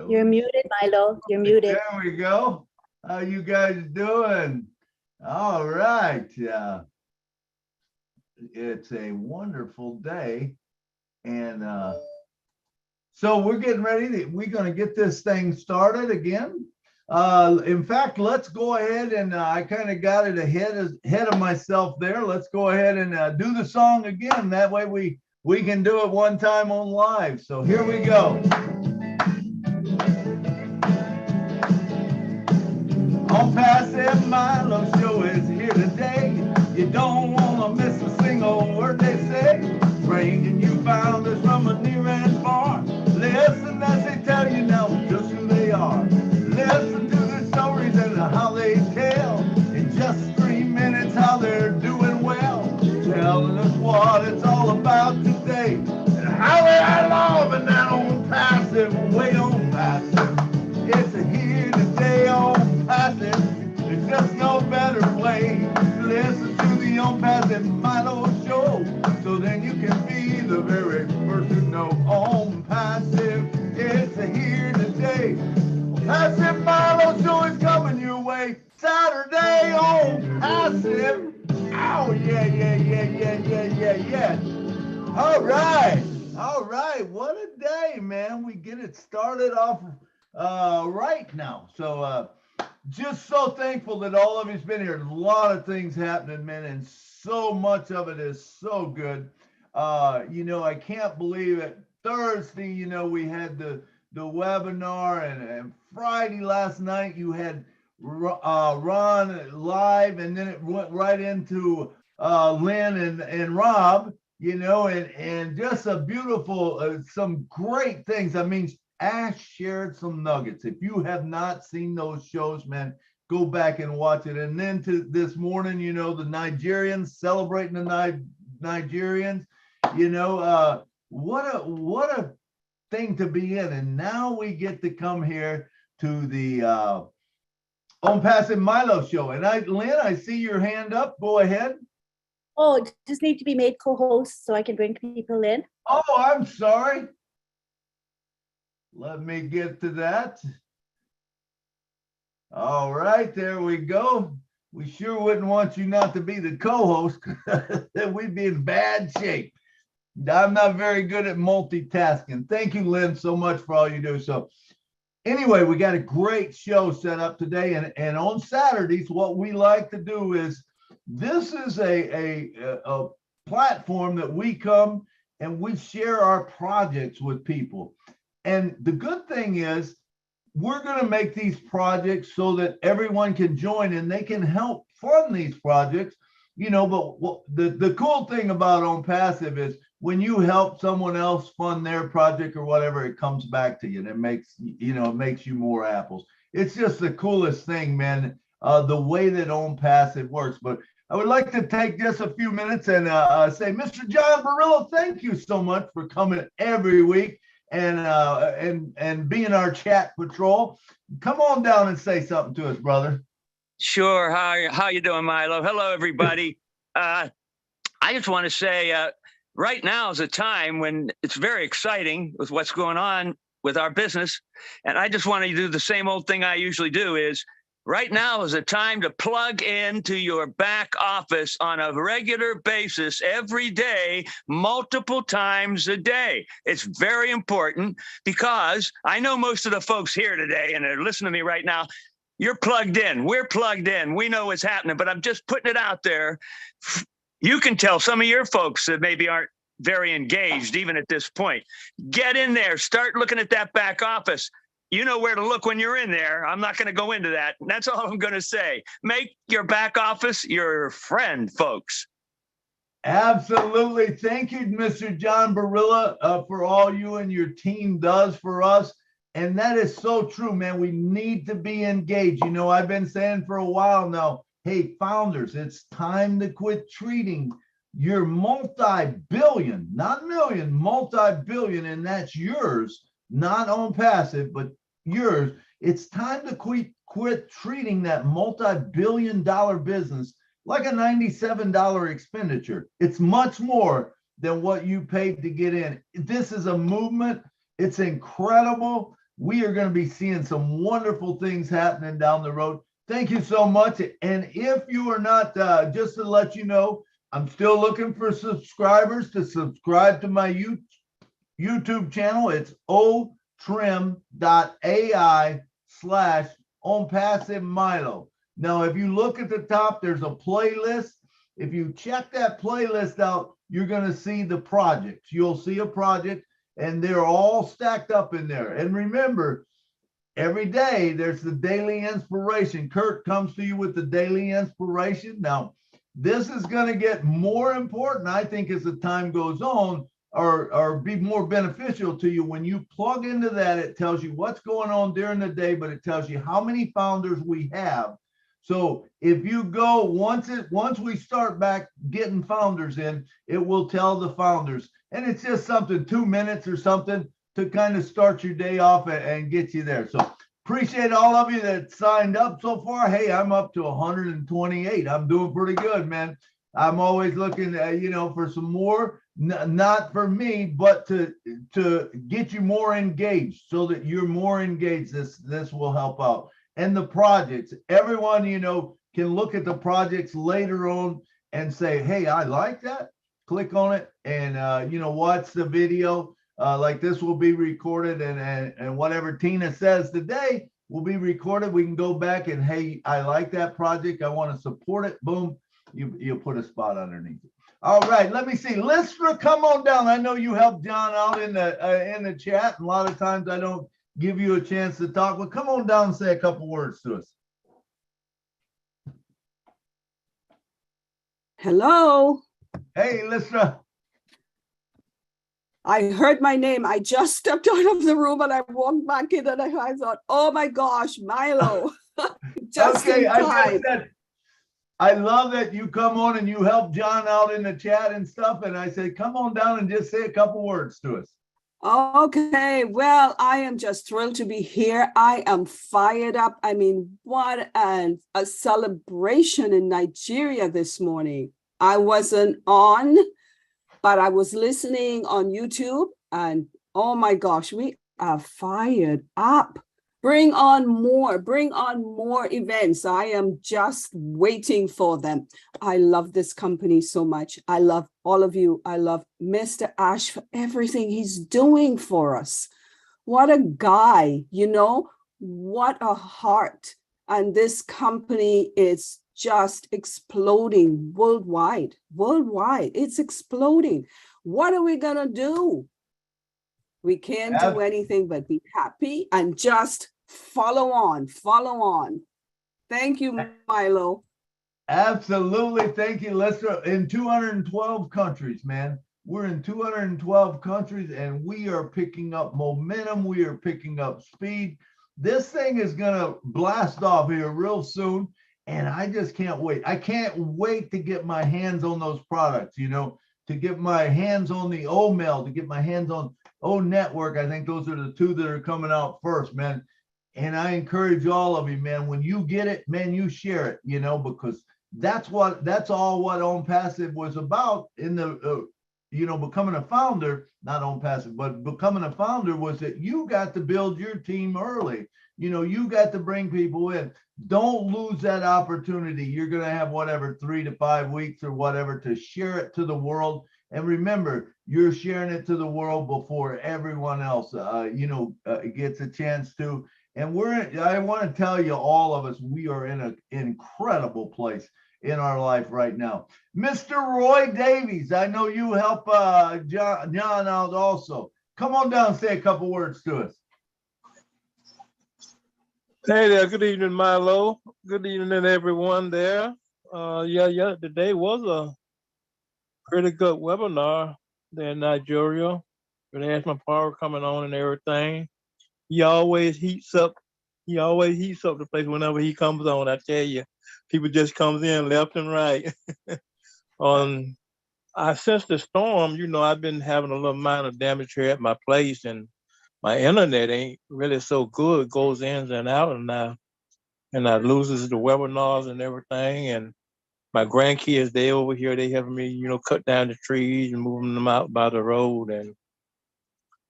You're muted, Milo. You're muted. There we go. How you guys doing? All right. It's a wonderful day. And so we're getting ready. We're going to get this thing started again. In fact, let's go ahead and I kind of got it ahead of myself there. Let's go ahead and do the song again. That way we can do it one time on live. So here we go. ONPASSIVE Milo show is here today. You don't want to miss a single word they say. Bringing you founders from a near and far. Listen as they tell you now just who they are. Listen to the stories and how they tell. In just 3 minutes how they're doing well. Telling us what it's all about today. And how they are loving that ONPASSIVE way ONPASSIVE. It's a here today ONPASSIVE. There's just no better way. Listen to the ONPASSIVE Milo show. So then you can be the very first to know ONPASSIVE. It's a here today. ONPASSIVE Milo show is coming your way. Saturday ONPASSIVE. Oh, yeah. All right. What a day, man. We get it started off right now. So just so thankful that all of you's been here. A lot of things happening, man, and so much of it is so good. I can't believe it. Thursday, we had the webinar, and Friday last night you had Ron live, and then it went right into Lynn and Rob, and just a beautiful, some great things. I mean, Ash shared some nuggets. If you have not seen those shows, man, go back and watch it. And then to this morning, the Nigerians celebrating the Nigerians, what a thing to be in. And now we get to come here to the ONPASSIVE Milo show. And Lynn, I see your hand up. Go ahead. Oh, just need to be made co-host so I can bring people in. Oh, I'm sorry. Let me get to that. All right, there we go. We sure wouldn't want you not to be the co-host. Then we'd be in bad shape. I'm not very good at multitasking. Thank you, Lynn, so much for all you do. So anyway, we got a great show set up today. And on Saturdays, what we like to do is, this is a platform that we come and we share our projects with people. And the good thing is, we're going to make these projects so that everyone can join and they can help fund these projects, but the cool thing about ONPASSIVE is when you help someone else fund their project or whatever, it comes back to you and it makes you more apples. It's just the coolest thing, man, the way that ONPASSIVE works. But I would like to take just a few minutes and say, Mr. John Barillo, thank you so much for coming every week and being our chat patrol. Come on down and say something to us, brother. Sure. How you doing, Milo? Hello, everybody. I just want to say right now is a time when it's very exciting with what's going on with our business. And I just want to do the same old thing I usually do is, right now is a time to plug into your back office on a regular basis every day, multiple times a day. It's very important because I know most of the folks here today and they're listening to me right now. You're plugged in. We're plugged in. We know what's happening, but I'm just putting it out there. You can tell some of your folks that maybe aren't very engaged even at this point. Get in there. Start looking at that back office. You know where to look when you're in there. I'm not going to go into that. That's all I'm going to say. Make your back office your friend, folks. Absolutely. Thank you, Mr. John Barilla, for all you and your team does for us. And that is so true, man. We need to be engaged. I've been saying for a while now, hey, founders, it's time to quit treating your multi-billion, not million, multi-billion, and that's yours. Not ONPASSIVE, but yours. It's time to quit treating that multi-billion-dollar business like a $97 expenditure. It's much more than what you paid to get in. This is a movement. It's incredible. we are going to be seeing some wonderful things happening down the road. Thank you so much. And if you are not, just to let you know, I'm still looking for subscribers to subscribe to my YouTube channel. It's otrim.ai/ONPASSIVE Milo. Now, if you look at the top, there's a playlist. If you check that playlist out, you're going to see the projects. You'll see a project, and they're all stacked up in there. And remember, every day there's the daily inspiration. Kurt comes to you with the daily inspiration. Now, this is going to get more important, I think, as the time goes on, or be more beneficial to you. When you plug into that, it tells you what's going on during the day, but it tells you how many founders we have. So if you go, once we start back getting founders in, it will tell the founders. And it's just something, 2 minutes or something to kind of start your day off and get you there. So appreciate all of you that signed up so far. Hey, I'm up to 128. I'm doing pretty good, man. I'm always looking, for some more, not for me, but to get you more engaged, so that you're more engaged. This will help out. And the projects, everyone, can look at the projects later on and say, hey, I like that. Click on it and, watch the video. Like this will be recorded, and whatever Tina says today will be recorded. We can go back and, hey, I like that project. I want to support it. Boom. You put a spot underneath it. All right, let me see. Listener, come on down. I know you helped John out in the chat. And a lot of times I don't give you a chance to talk, but come on down and say a couple words to us. Hello. Hey, listener. I heard my name. I just stepped out of the room and I walked back in and I thought, oh my gosh, Milo. Just okay, in time. I love that you come on and you help John out in the chat and stuff. And I said, come on down and just say a couple words to us. Okay, well, I am just thrilled to be here. I am fired up. I mean, what a celebration in Nigeria this morning. I wasn't on, but I was listening on YouTube, and oh my gosh, we are fired up. Bring on more events. I am just waiting for them. I love this company so much. I love all of you. I love Mr. Ash for everything he's doing for us. What a guy, what a heart. And this company is just exploding worldwide. It's exploding. What are we gonna do? We can't do anything but be happy and just follow on. Thank you, Milo. Absolutely. Thank you, Lester. In 212 countries, man. We're in 212 countries and we are picking up momentum. We are picking up speed. This thing is going to blast off here real soon. And I just can't wait. I can't wait to get my hands on those products, to get my hands on the O-Mail, to get my hands on O-Network. I think those are the two that are coming out first, man. And I encourage all of you, man, when you get it, man, you share it, because that's all what ONPASSIVE was about in the, becoming a founder, not ONPASSIVE, but becoming a founder was that you got to build your team early. You got to bring people in. Don't lose that opportunity. You're going to have 3 to 5 weeks or whatever to share it to the world. And remember, you're sharing it to the world before everyone else, gets a chance to. And I want to tell you, all of us, we are in an incredible place in our life right now. Mr. Roy Davies, I know you help John out also. Come on down and say a couple words to us. Hey there, good evening, Milo. Good evening, everyone there. Today was a pretty good webinar there in Nigeria. With Asthma Power coming on and everything. He always heats up the place whenever he comes on. I tell you, people just comes in left and right. Since the storm, I've been having a little minor damage here at my place, and my internet ain't really so good. It goes in and out, and I loses the webinars and everything. And my grandkids, they over here, they helping me, cut down the trees and moving them out by the road. And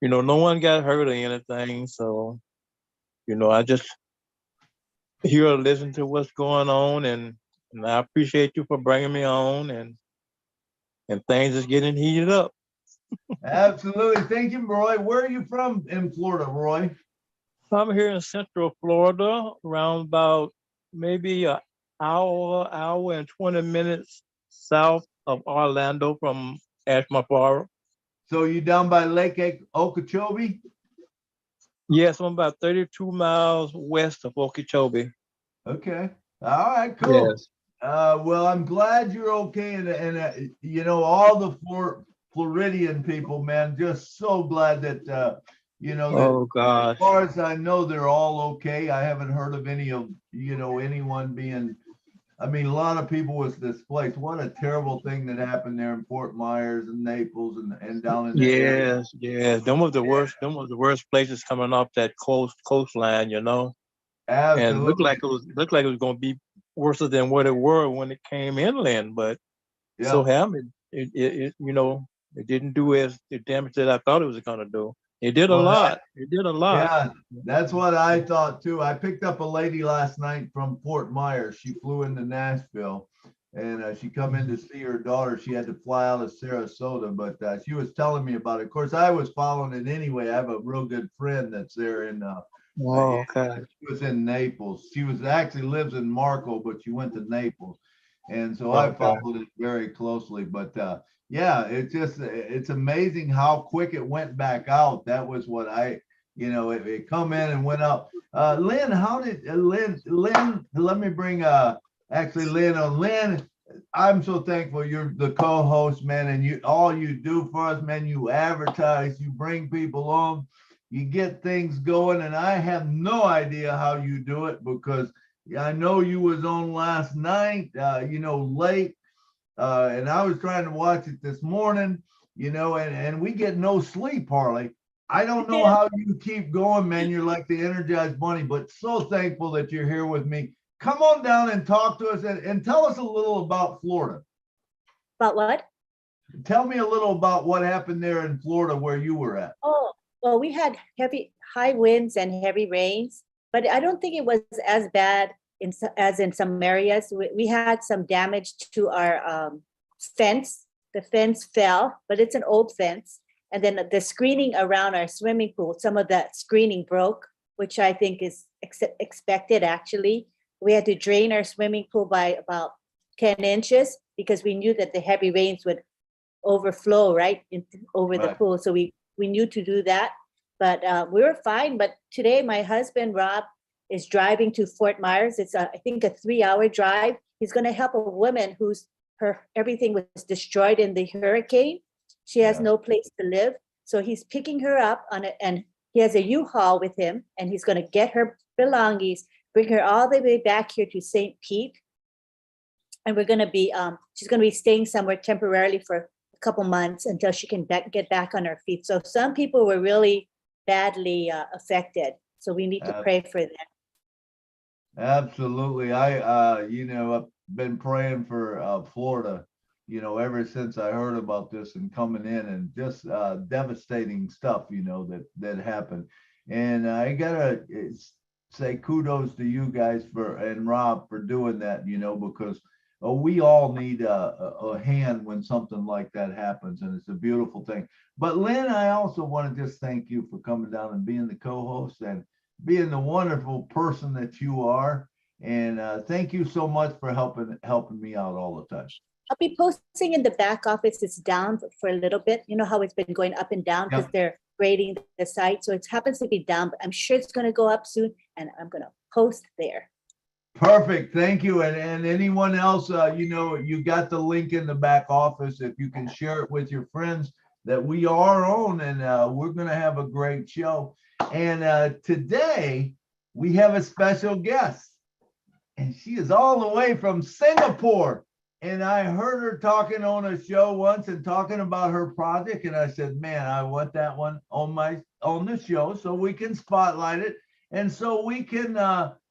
no one got hurt or anything. So I just hear or listen to what's going on, and I appreciate you for bringing me on, and things is getting heated up. Absolutely. Thank you, Roy. Where are you from in Florida, Roy? I'm here in Central Florida, around about maybe an hour and 20 minutes south of Orlando from Ashmore. So you down by Lake Okeechobee? Yes, I'm about 32 miles west of Okeechobee. Okay. All right, cool. Yes. Well, I'm glad you're okay. And you know, all the Floridian people, man, just so glad that, you know, that Oh, gosh. as far as I know, they're all okay. I haven't heard of any of, you know, anyone being, I mean, a lot of people was displaced. What a terrible thing that happened there in Fort Myers and Naples and down in that area. Yes. Them was the worst. Them was the worst places coming off that coastline, you know. And Absolutely. looked like it was going to be worse than what it were when it came inland. But so Yeah. happened, it you know, it didn't do as the damage that I thought it was going to do. It did a Well, lot. It did a lot. Yeah, that's what I thought too. I picked up a lady last night from Fort Myers. She flew into Nashville, and she come in to see her daughter. She had to fly out of Sarasota, but she was telling me about it. Of course, I was following it anyway. I have a real good friend that's there in Oh, okay. she was in Naples. She was actually lives in Marco, but she went to Naples. And so I Okay. followed it very closely. But yeah, it's amazing how quick it went back out. That was what you know, it come in and went up. Lynn, how did Lynn, let me bring actually Lynn on. Lynn, I'm so thankful you're the co-host, man, and all you do for us, man, you advertise, you bring people on, you get things going, and I have no idea how you do it, because I know you was on last night, you know, late, and I was trying to watch it this morning, you know, and we get no sleep, Harley. I don't know how you keep going, man. You're like the Energized Bunny, but so thankful that you're here with me. Come on down and talk to us and tell us a little about Florida. About what? Tell me a little about what happened there in Florida where you were at. Oh, well, we had high winds and heavy rains, but I don't think it was as bad as in some areas. We had some damage to our fence. The fence fell, but it's an old fence. And then the screening around our swimming pool, some of that screening broke, which I think is expected, actually. We had to drain our swimming pool by about 10 inches because we knew that the heavy rains would overflow over the pool. So we knew to do that, but we were fine. But today my husband, Rob, is driving to Fort Myers. It's I think a 3-hour drive. He's going to help a woman everything was destroyed in the hurricane. She has no place to live. So he's picking her up and he has a U-Haul with him, and he's going to get her belongings, bring her all the way back here to St. Pete. And we're going to be, she's going to be staying somewhere temporarily for a couple months until she can get back on her feet. So some people were really badly affected. So we need to pray for them. Absolutely. You know, I've been praying for Florida, you know, ever since I heard about this and coming in, and just devastating stuff, you know, that happened. And I gotta say kudos to you guys and Rob for doing that, you know, because we all need a hand when something like that happens, and it's a beautiful thing. But Lynn, I also want to just thank you for coming down and being the co-host and being the wonderful person that you are. And thank you so much for helping me out all the time. I'll be posting in the back office. It's down for a little bit. You know how it's been going up and down because they're grading the site. So it happens to be down, but I'm sure it's going to go up soon, and I'm going to post there. Perfect. Thank you. And anyone else, you know, you got the link in the back office. If you can share it with your friends that we are on, and we're going to have a great show. And today we have a special guest, and she is all the way from Singapore. And I heard her talking on a show once and talking about her project. And I said, man, I want that one on the show so we can spotlight it. And so we can,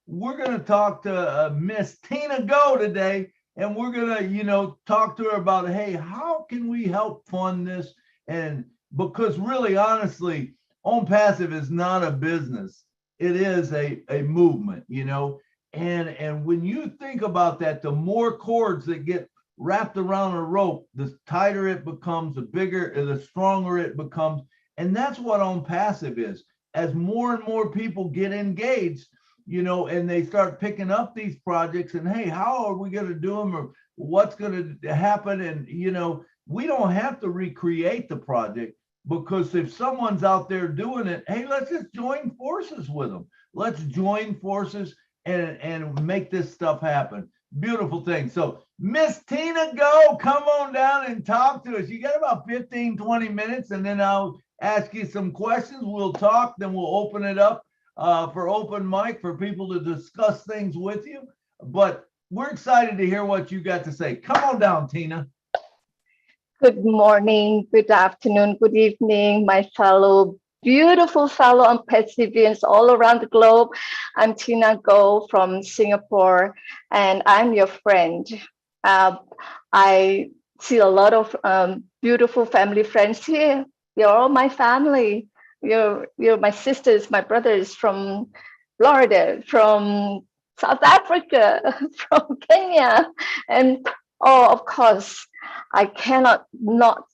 we're going to talk to Miss Tina Goh today. And we're going to, you know, talk to her about, hey, how can we help fund this? And because really, honestly, ONPASSIVE is not a business. it is a movement, you know. And when you think about that, the more cords that get wrapped around a rope, the tighter it becomes, the bigger, the stronger it becomes. And that's what ONPASSIVE is. As more and more people get engaged, you know, and they start picking up these projects and, hey, how are we going to do them, or what's going to happen? And, you know, we don't have to recreate the project, because if someone's out there doing it, hey, let's just join forces with them. Let's join forces and make this stuff happen. Beautiful thing. So Miss Tina Goh, come on down and talk to us. You got about 15, 20 minutes, and then I'll ask you some questions. We'll talk, then we'll open it up for open mic for people to discuss things with you. But we're excited to hear what you got to say. Come on down, Tina. Good morning, good afternoon, good evening, my beautiful fellow ONPASSIVians all around the globe. I'm Tina Goh from Singapore, and I'm your friend. I see a lot of beautiful family friends here. You're all my family. You're my sisters, my brothers from Florida, from South Africa, from Kenya, and oh, of course, I cannot not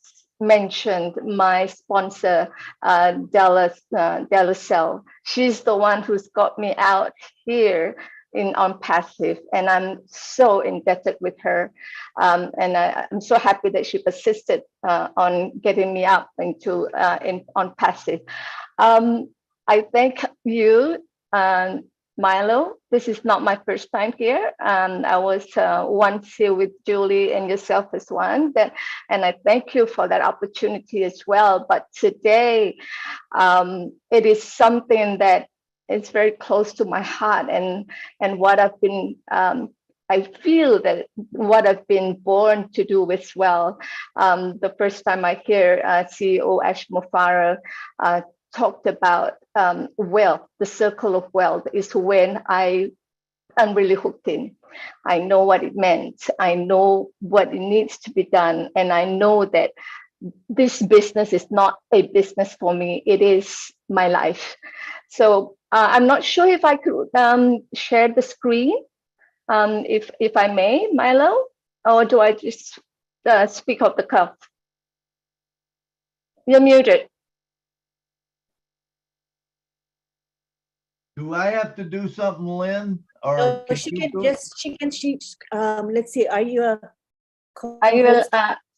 mention my sponsor, Della Cell. She's the one who's got me out here in ONPASSIVE, and I'm so indebted with her. And I'm so happy that she persisted on getting me up into in ONPASSIVE. I thank you, Milo. This is not my first time here. I was once here with Julie and yourself as one. And I thank you for that opportunity as well. But today, it is something that is very close to my heart, and what I've been. I feel that what I've been born to do as well. The first time I hear CEO Ash Mufara talked about wealth, the circle of wealth, is when I'm really hooked in. I know what it meant. I know what it needs to be done. And I know that this business is not a business for me. It is my life. So I'm not sure if I could share the screen, if I may, Milo, or do I just speak off the cuff? You're muted. Do I have to do something, Lynn? Or No, she can let's see, are you a Are you? co-host?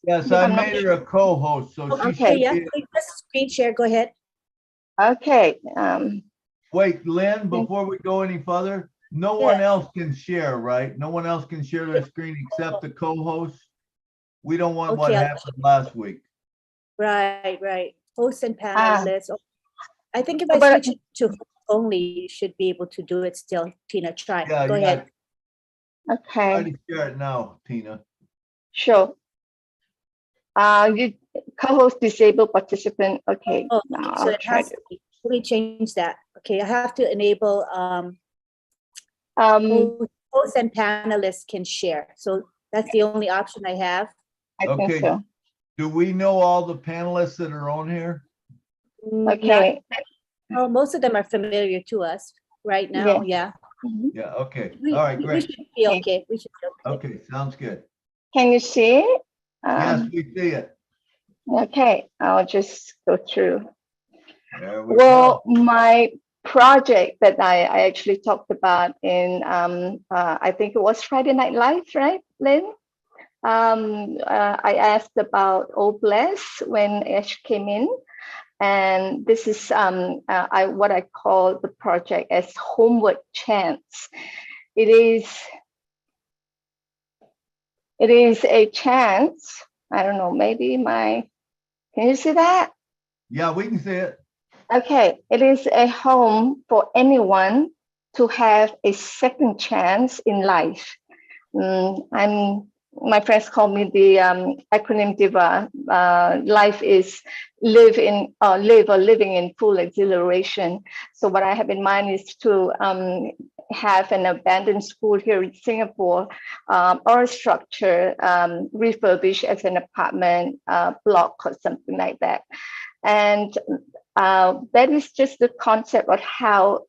yes, I made her a co-host, so she Okay, should yeah, be. please press screen share, go ahead. Okay. Wait, Lynn, before we go any further, no one else can share, right? No one else can share their screen except the co-host. We don't want what happened last week. Right. Hosts and panelists. I think if I switch it to host only, you should be able to do it still. Tina, try. Yeah, go ahead. Okay. Try to share it now, Tina. Sure. You co-host disabled participant. Okay. Oh, now so I'll it try has to. let me change that. Okay, I have to enable hosts and panelists can share. So that's the only option I have. I think so. Do we know all the panelists that are on here? Okay. Well, most of them are familiar to us right now. Yeah. Mhm. Yeah, okay. All right, We great. should be okay. We should be okay. Okay, sounds good. Can you see it? Yes, we see it. Okay, I'll just go through. There we Well, go. my project that I actually talked about in, I think it was Friday Night Live, right, Lynn? I asked about Bless when Ash came in. And this is what I call the project as Homeward Chance. It is a chance. I don't know, maybe can you see that? Yeah, we can see it. Okay, it is a home for anyone to have a second chance in life. My friends call me the acronym diva. Life is living in full exhilaration. So what I have in mind is to have an abandoned school here in Singapore, or structure refurbished as an apartment block or something like that. And that is just the concept of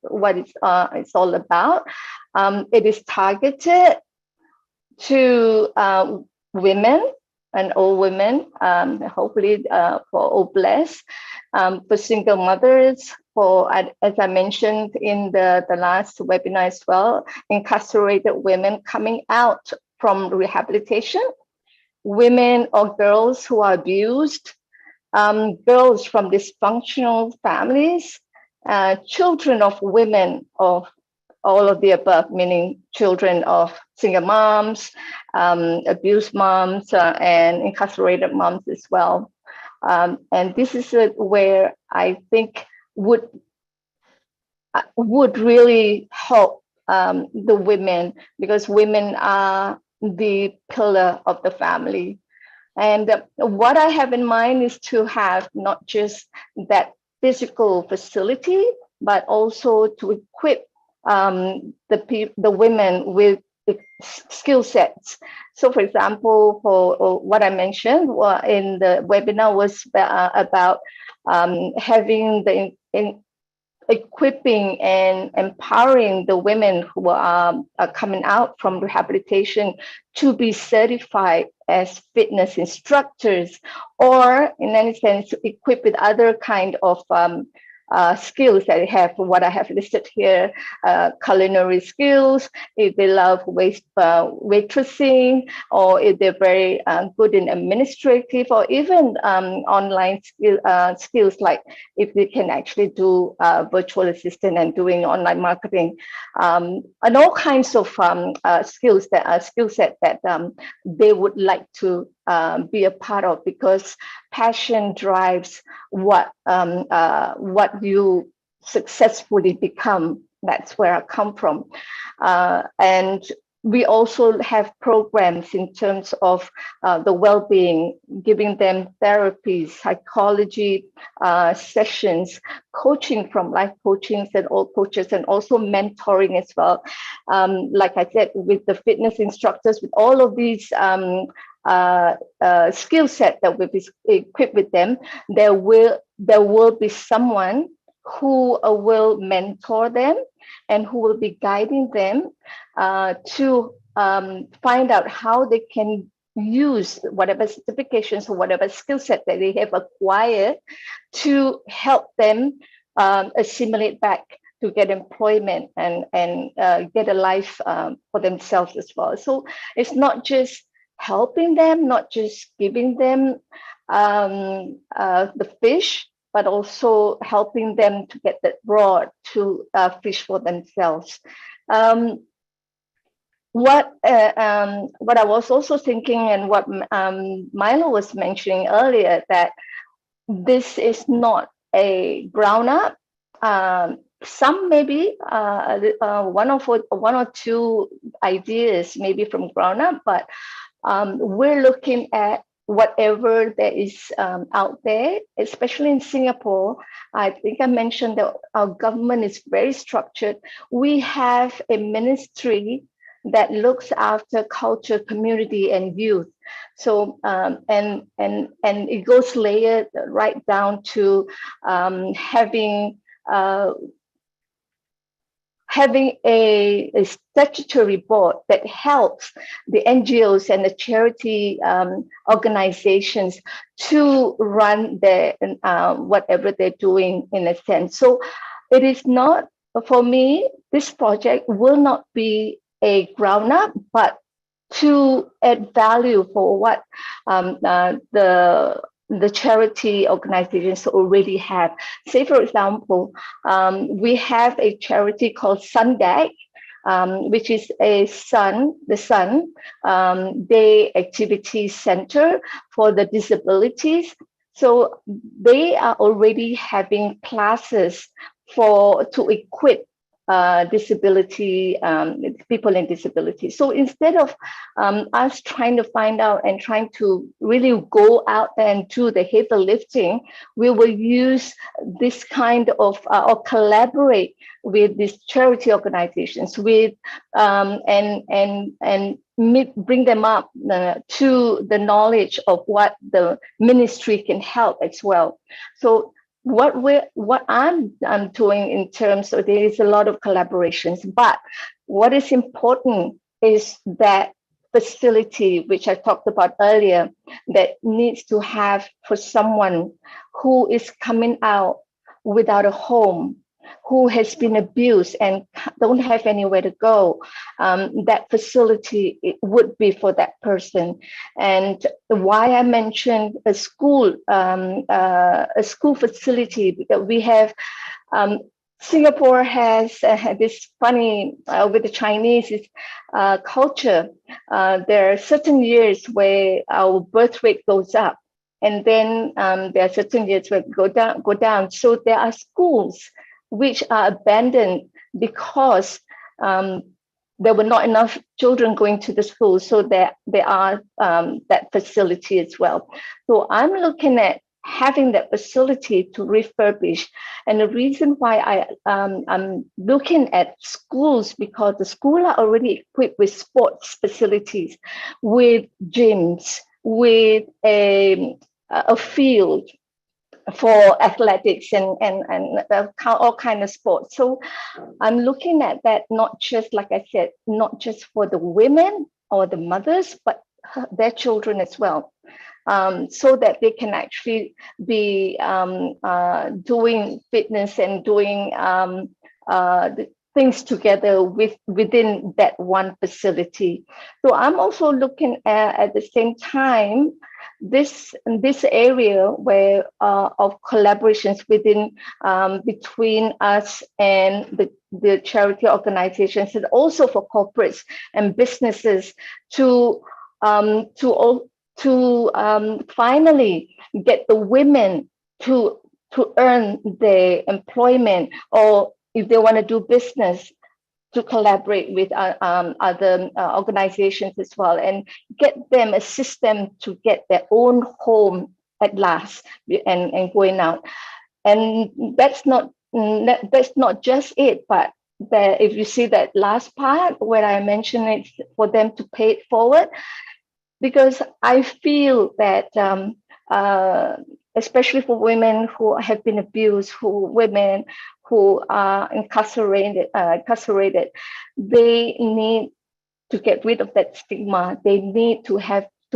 what it's all about. It is targeted to women and all women, hopefully for all blessed, for single mothers, for, as I mentioned in the last webinar as well, incarcerated women coming out from rehabilitation, women or girls who are abused, girls from dysfunctional families, children of women of all of the above, meaning children of single moms, abused moms, and incarcerated moms as well. And this is where I think would really help the women, because women are the pillar of the family. And what I have in mind is to have not just that physical facility, but also to equip the women with skill sets. So, for example, for what I mentioned in the webinar was about having equipping and empowering the women who are coming out from rehabilitation to be certified as fitness instructors, or in any sense equipped with other kind of skills that they have, what I have listed here, culinary skills, if they love waitressing, or if they're very good in administrative, or even online skills, like if they can actually do virtual assistant and doing online marketing, and all kinds of skill set that they would like to be a part of, because passion drives what you successfully become. That's where I come from. And we also have programs in terms of the well-being, giving them therapies, psychology sessions, coaching from life coachings and all coaches, and also mentoring as well. Like I said, with the fitness instructors, with all of these skill set that we've equipped with them, there will be someone who will mentor them and who will be guiding them to find out how they can use whatever certifications or whatever skill set that they have acquired to help them assimilate back to get employment and get a life for themselves as well. So it's not just helping them, not just giving them the fish, but also helping them to get that rod to fish for themselves. What I was also thinking, and what Milo was mentioning earlier, that this is not a ground up. Some maybe one or two ideas maybe from ground up, but we're looking at whatever there is out there, especially in Singapore. I think I mentioned that our government is very structured. We have a ministry that looks after culture, community, and youth. So and it goes layered right down to having a statutory board that helps the NGOs and the charity organizations to run their whatever they're doing, in a sense. So it is not, for me, this project will not be a ground up, but to add value for what the charity organizations already have. Say, for example, we have a charity called Sundeck, which is the Sun Day Activity Center for the disabilities. So they are already having classes to equip disability, people in disability. So instead of us trying to find out and trying to really go out there and do the heavy lifting, we will use this kind of or collaborate with these charity organizations with and bring them up to the knowledge of what the ministry can help as well. So what I'm doing in terms of, there is a lot of collaborations, but what is important is that facility, which I talked about earlier, that needs to have for someone who is coming out without a home, who has been abused and don't have anywhere to go. That facility, it would be for that person. And why I mentioned a school facility, because we have, Singapore has this funny, with the Chinese culture, there are certain years where our birth rate goes up, and then there are certain years where it go down. So there are schools which are abandoned because there were not enough children going to the school. So there are that facility as well. So I'm looking at having that facility to refurbish. And the reason why I'm looking at schools, because the school are already equipped with sports facilities, with gyms, with a field for athletics and all kind of sports. So I'm looking at that, not just, like I said, not just for the women or the mothers, but their children as well. So that they can actually be doing fitness and doing the things together within that one facility. So I'm also looking at the same time this area where of collaborations within between us and the charity organizations, and also for corporates and businesses to finally get the women to earn their employment, or if they want to do business, to collaborate with other organizations as well, and assist them to get their own home at last, and going out. And that's not just it, but if you see that last part where I mentioned it, for them to pay it forward, because I feel that especially for women who have been abused, women who are incarcerated, they need to get rid of that stigma. They need to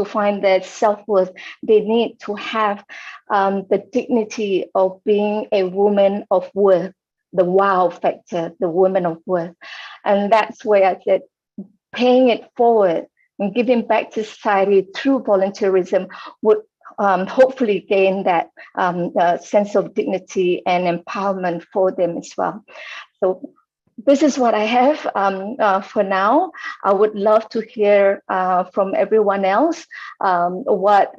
find their self-worth. They need to have the dignity of being a woman of worth, the wow factor, the woman of worth. And that's where I said, paying it forward and giving back to society through volunteerism would hopefully gain that sense of dignity and empowerment for them as well. So this is what I have for now. I would love to hear from everyone else what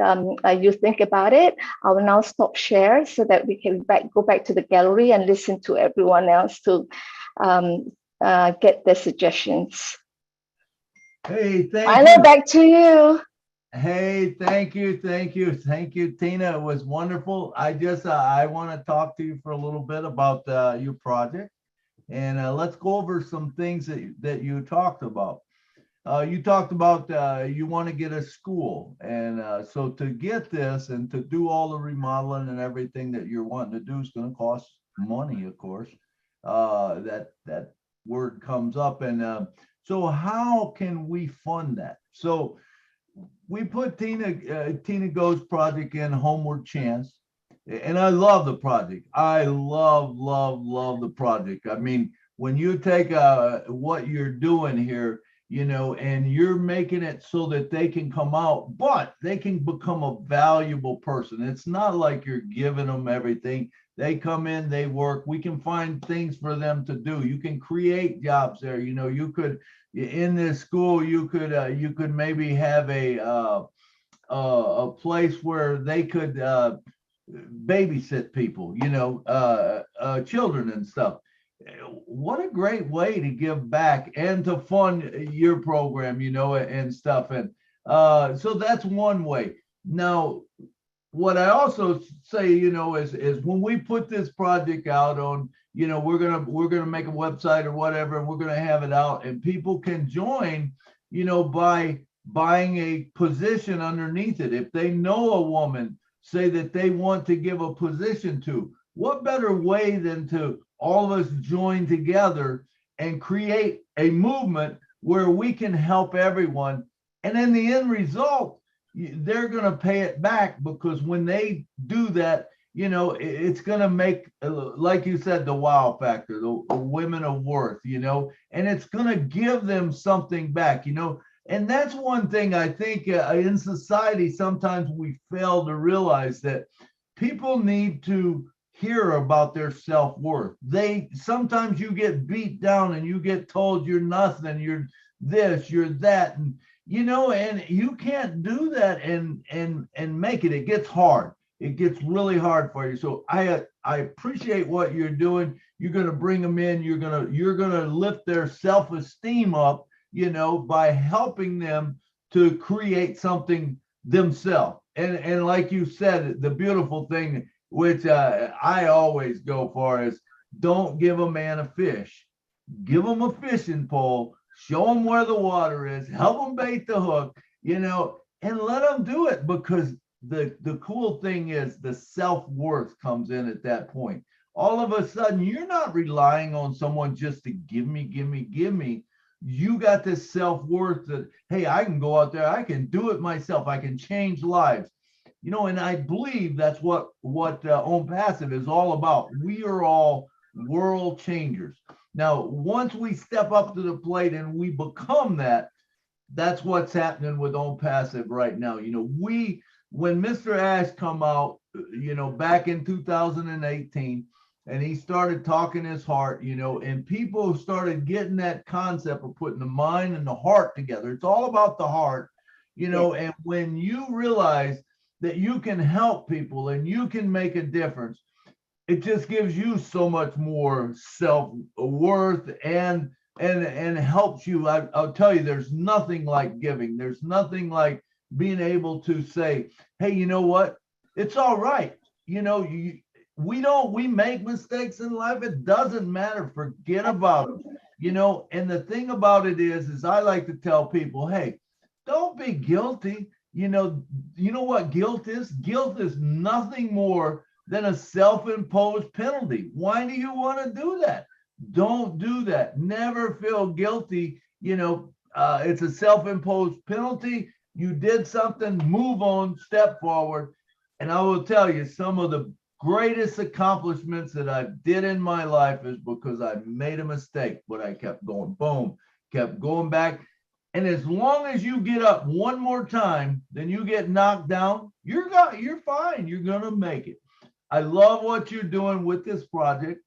you think about it. I will now stop share so that we can go back to the gallery and listen to everyone else to get their suggestions. Hey, thank Milo, you. back to you. Hey, thank you, Tina. It was wonderful. I want to talk to you for a little bit about your project, and let's go over some things that you talked about. You talked about you want to get a school, and so to get this and to do all the remodeling and everything that you're wanting to do is going to cost money, of course. That word comes up, and so how can we fund that? So we put Tina Goh's project in, Homeward Chance, and I love the project. I love the project. I mean, when you take what you're doing here, you know, and you're making it so that they can come out, but they can become a valuable person. It's not like you're giving them everything. They come in, they work. We can find things for them to do. You can create jobs there. You know, you could, in this school, you could maybe have a place where they could babysit people, you know, children and stuff. What a great way to give back and to fund your program, you know, and stuff. And so that's one way. Now, what I also say, you know, is when we put this project out on, you know, we're gonna make a website or whatever, and we're gonna have it out, and people can join, you know, by buying a position underneath it. If they know a woman, say that they want to give a position to, what better way than to all of us join together and create a movement where we can help everyone. And in the end result, they're going to pay it back, because when they do that, you know, it's going to make, like you said, the wow factor, the women of worth, you know, and it's going to give them something back, you know. And that's one thing I think in society, sometimes we fail to realize, that people need to hear about their self-worth. Sometimes you get beat down and you get told you're nothing, you're this, you're that, and you know, and you can't do that and make it. It gets hard. It gets really hard for you. So I appreciate what you're doing. You're going to bring them in. You're going to lift their self-esteem up, you know, by helping them to create something themselves. And like you said, the beautiful thing, which I always go for, is don't give a man a fish. Give them a fishing pole, show them where the water is, help them bait the hook, you know, and let them do it, because the cool thing is the self-worth comes in at that point. All of a sudden, you're not relying on someone just to give me. You got this self-worth that, hey, I can go out there, I can do it myself, I can change lives. You know, and I believe that's what ONPASSIVE is all about. We are all world changers. Now, once we step up to the plate and we become that, that's what's happening with ONPASSIVE right now. You know, when Mr. Ash come out, you know, back in 2018, and he started talking his heart, you know, and people started getting that concept of putting the mind and the heart together. It's all about the heart, you know, and when you realize that you can help people and you can make a difference, it just gives you so much more self-worth and helps you. I'll tell you, there's nothing like giving. There's nothing like being able to say, hey, you know what? It's all right. You know, we make mistakes in life. It doesn't matter. Forget about them. You know, and the thing about it is I like to tell people, hey, don't be guilty. You know what guilt is? Guilt is nothing more than a self-imposed penalty. Why do you want to do that? Don't do that. Never feel guilty. You know, it's a self-imposed penalty. You did something, move on, step forward. And I will tell you, some of the greatest accomplishments that I did in my life is because I made a mistake, but I kept going, boom, kept going back. And as long as you get up one more time, then you get knocked down, you're fine. You're going to make it. I love what you're doing with this project.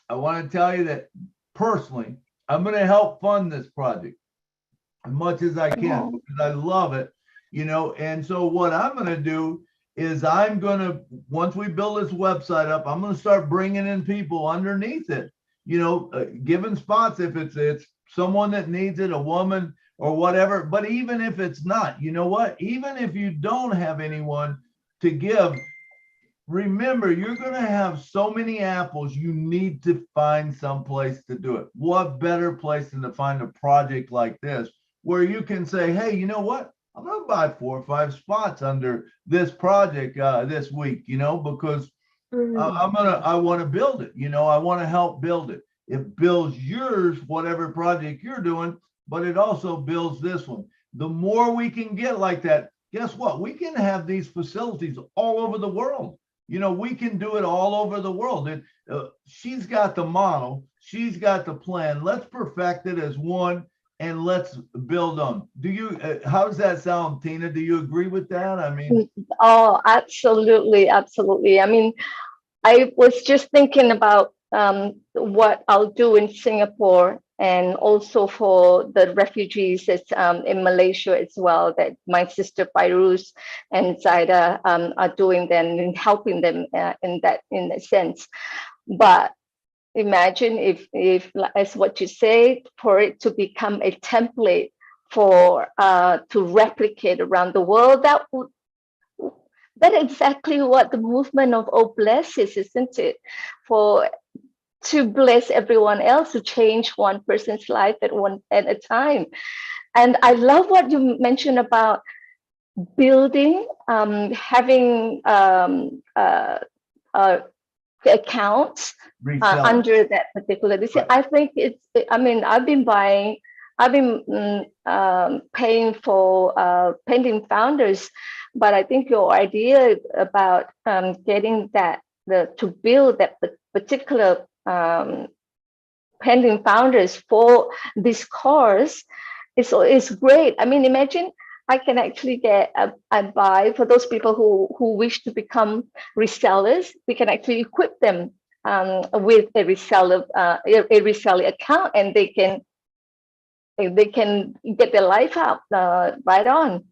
I want to tell you that personally, I'm going to help fund this project as much as I can, because I love it, you know. And so what I'm going to do is I'm going to, once we build this website up, I'm going to start bringing in people underneath it, you know, giving spots if it's someone that needs it, a woman or whatever. But even if it's not, you know what, even if you don't have anyone to give, remember, you're going to have so many apples, you need to find some place to do it. What better place than to find a project like this where you can say, hey, you know what? I'm going to buy 4 or 5 spots under this project this week, you know, because I want to build it. You know, I want to help build it. It builds yours, whatever project you're doing, but it also builds this one. The more we can get like that, guess what? We can have these facilities all over the world. You know, we can do it all over the world. And she's got the model. She's got the plan. Let's perfect it as one, and let's build on. Do you, how does that sound, Tina? Do you agree with that? I mean. Oh, absolutely. Absolutely. I mean, I was just thinking about what I'll do in Singapore, and also for the refugees in Malaysia as well, that my sister Fairuz and Zaida are doing them and helping them in that sense. But imagine if as what you say, for it to become a template for to replicate around the world, that's exactly what the movement of Oh Bless is, isn't it? To bless everyone else, to change one person's life at a time. And I love what you mentioned about building, having accounts Resell. under that particular. Right. I think I mean, I've been paying for Painting Founders, but I think your idea about getting to build that particular Painting Founders for this course is great. I mean, imagine I can actually get a buy for those people who wish to become resellers. We can actually equip them with a reseller account, and they can get their life out right on.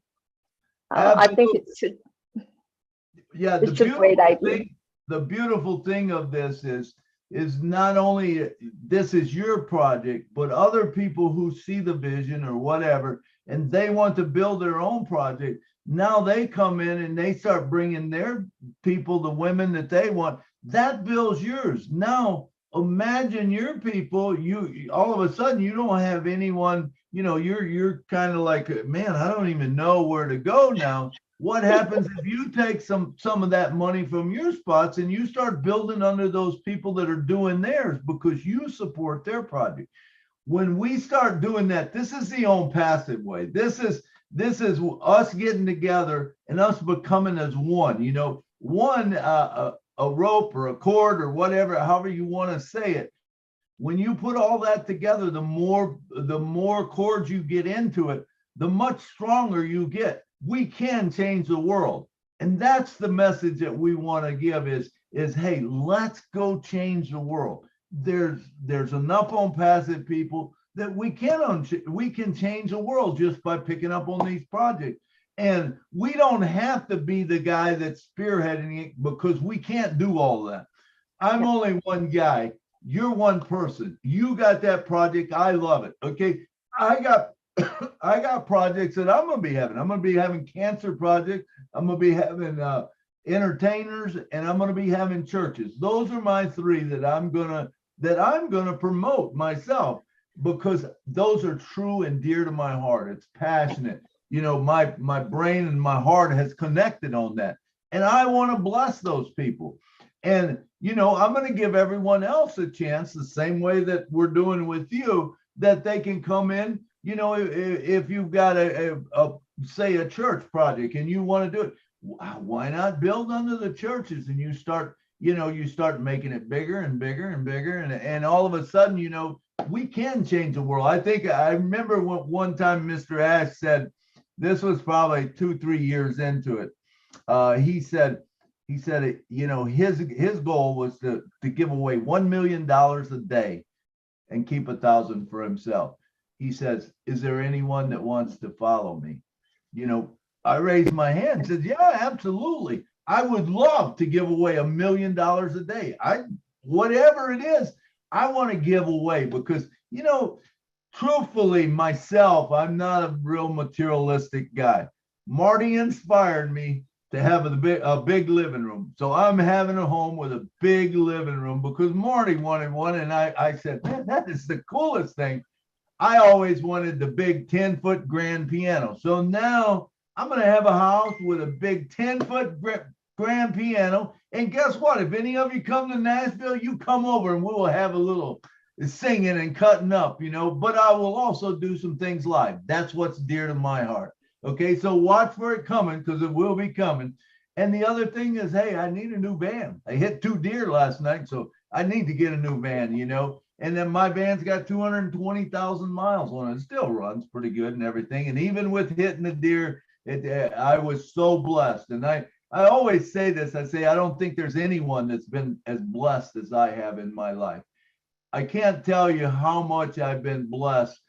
I think it's a great idea. The beautiful thing of this is not only this is your project, but other people who see the vision or whatever, and they want to build their own project. Now they come in and they start bringing their people, the women that they want. That builds yours. Now imagine your people, you all of a sudden you don't have anyone, you know, you're kind of like, man, I don't even know where to go now. What happens if you take some of that money from your spots and you start building under those people that are doing theirs because you support their project? When we start doing that, this is the ONPASSIVE way. This is us getting together and us becoming as one. You know, one a rope or a cord or whatever, however you want to say it. When you put all that together, the more cords you get into it, the much stronger you get. We can change the world. And that's the message that we want to give is hey, let's go change the world. There's enough ONPASSIVE people that we can change the world just by picking up on these projects. And we don't have to be the guy that's spearheading it because we can't do all that. I'm only one guy. You're one person. You got that project. I love it. Okay. I got projects that I'm going to be having. I'm going to be having cancer projects. I'm going to be having entertainers, and I'm going to be having churches. Those are my three that I'm going to promote myself because those are true and dear to my heart. It's passionate. You know, my brain and my heart has connected on that. And I want to bless those people. And, you know, I'm going to give everyone else a chance the same way that we're doing with you, that they can come in. You know, if you've got say a church project and you want to do it, why not build under the churches and you start making it bigger and bigger and bigger. And all of a sudden, you know, we can change the world. I remember one time Mr. Ash said, this was probably 2-3 years into it. He said, you know, his goal was to give away $1 million a day and keep 1,000 for himself. He says, is there anyone that wants to follow me? You know, I raised my hand and said, yeah, absolutely. I would love to give away $1 million a day. Whatever it is, I want to give away because, you know, truthfully, myself, I'm not a real materialistic guy. Marty inspired me to have a big living room. So I'm having a home with a big living room because Marty wanted one. And I said, man, that is the coolest thing. I always wanted the big 10-foot grand piano. So now I'm going to have a house with a big 10-foot grand piano. And guess what? If any of you come to Nashville, you come over and we will have a little singing and cutting up, you know, but I will also do some things live. That's what's dear to my heart. Okay, so watch for it coming because it will be coming. And the other thing is, hey, I need a new van. I hit 2 deer last night, so I need to get a new van, you know. And then my van's got 220,000 miles on it. It still runs pretty good and everything. And even with hitting the deer, I was so blessed. And I always say this. I say I don't think there's anyone that's been as blessed as I have in my life. I can't tell you how much I've been blessed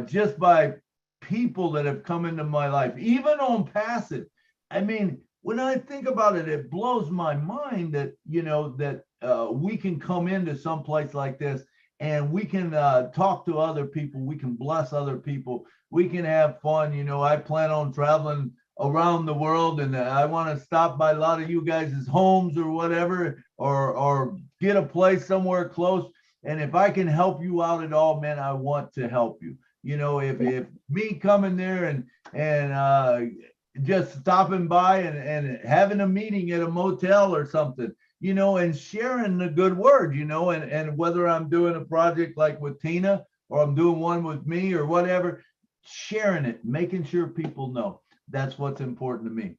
just by people that have come into my life, even ONPASSIVE. I mean, when I think about it, it blows my mind that, you know, that we can come into some place like this and we can talk to other people. We can bless other people. We can have fun. You know, I plan on traveling around the world and I want to stop by a lot of you guys' homes or whatever, or get a place somewhere close. And if I can help you out at all, man, I want to help you. You know, if me coming there and just stopping by and having a meeting at a motel or something, and sharing the good word, and whether I'm doing a project like with Tina or I'm doing one with me or whatever, sharing it, making sure people know. That's what's important to me.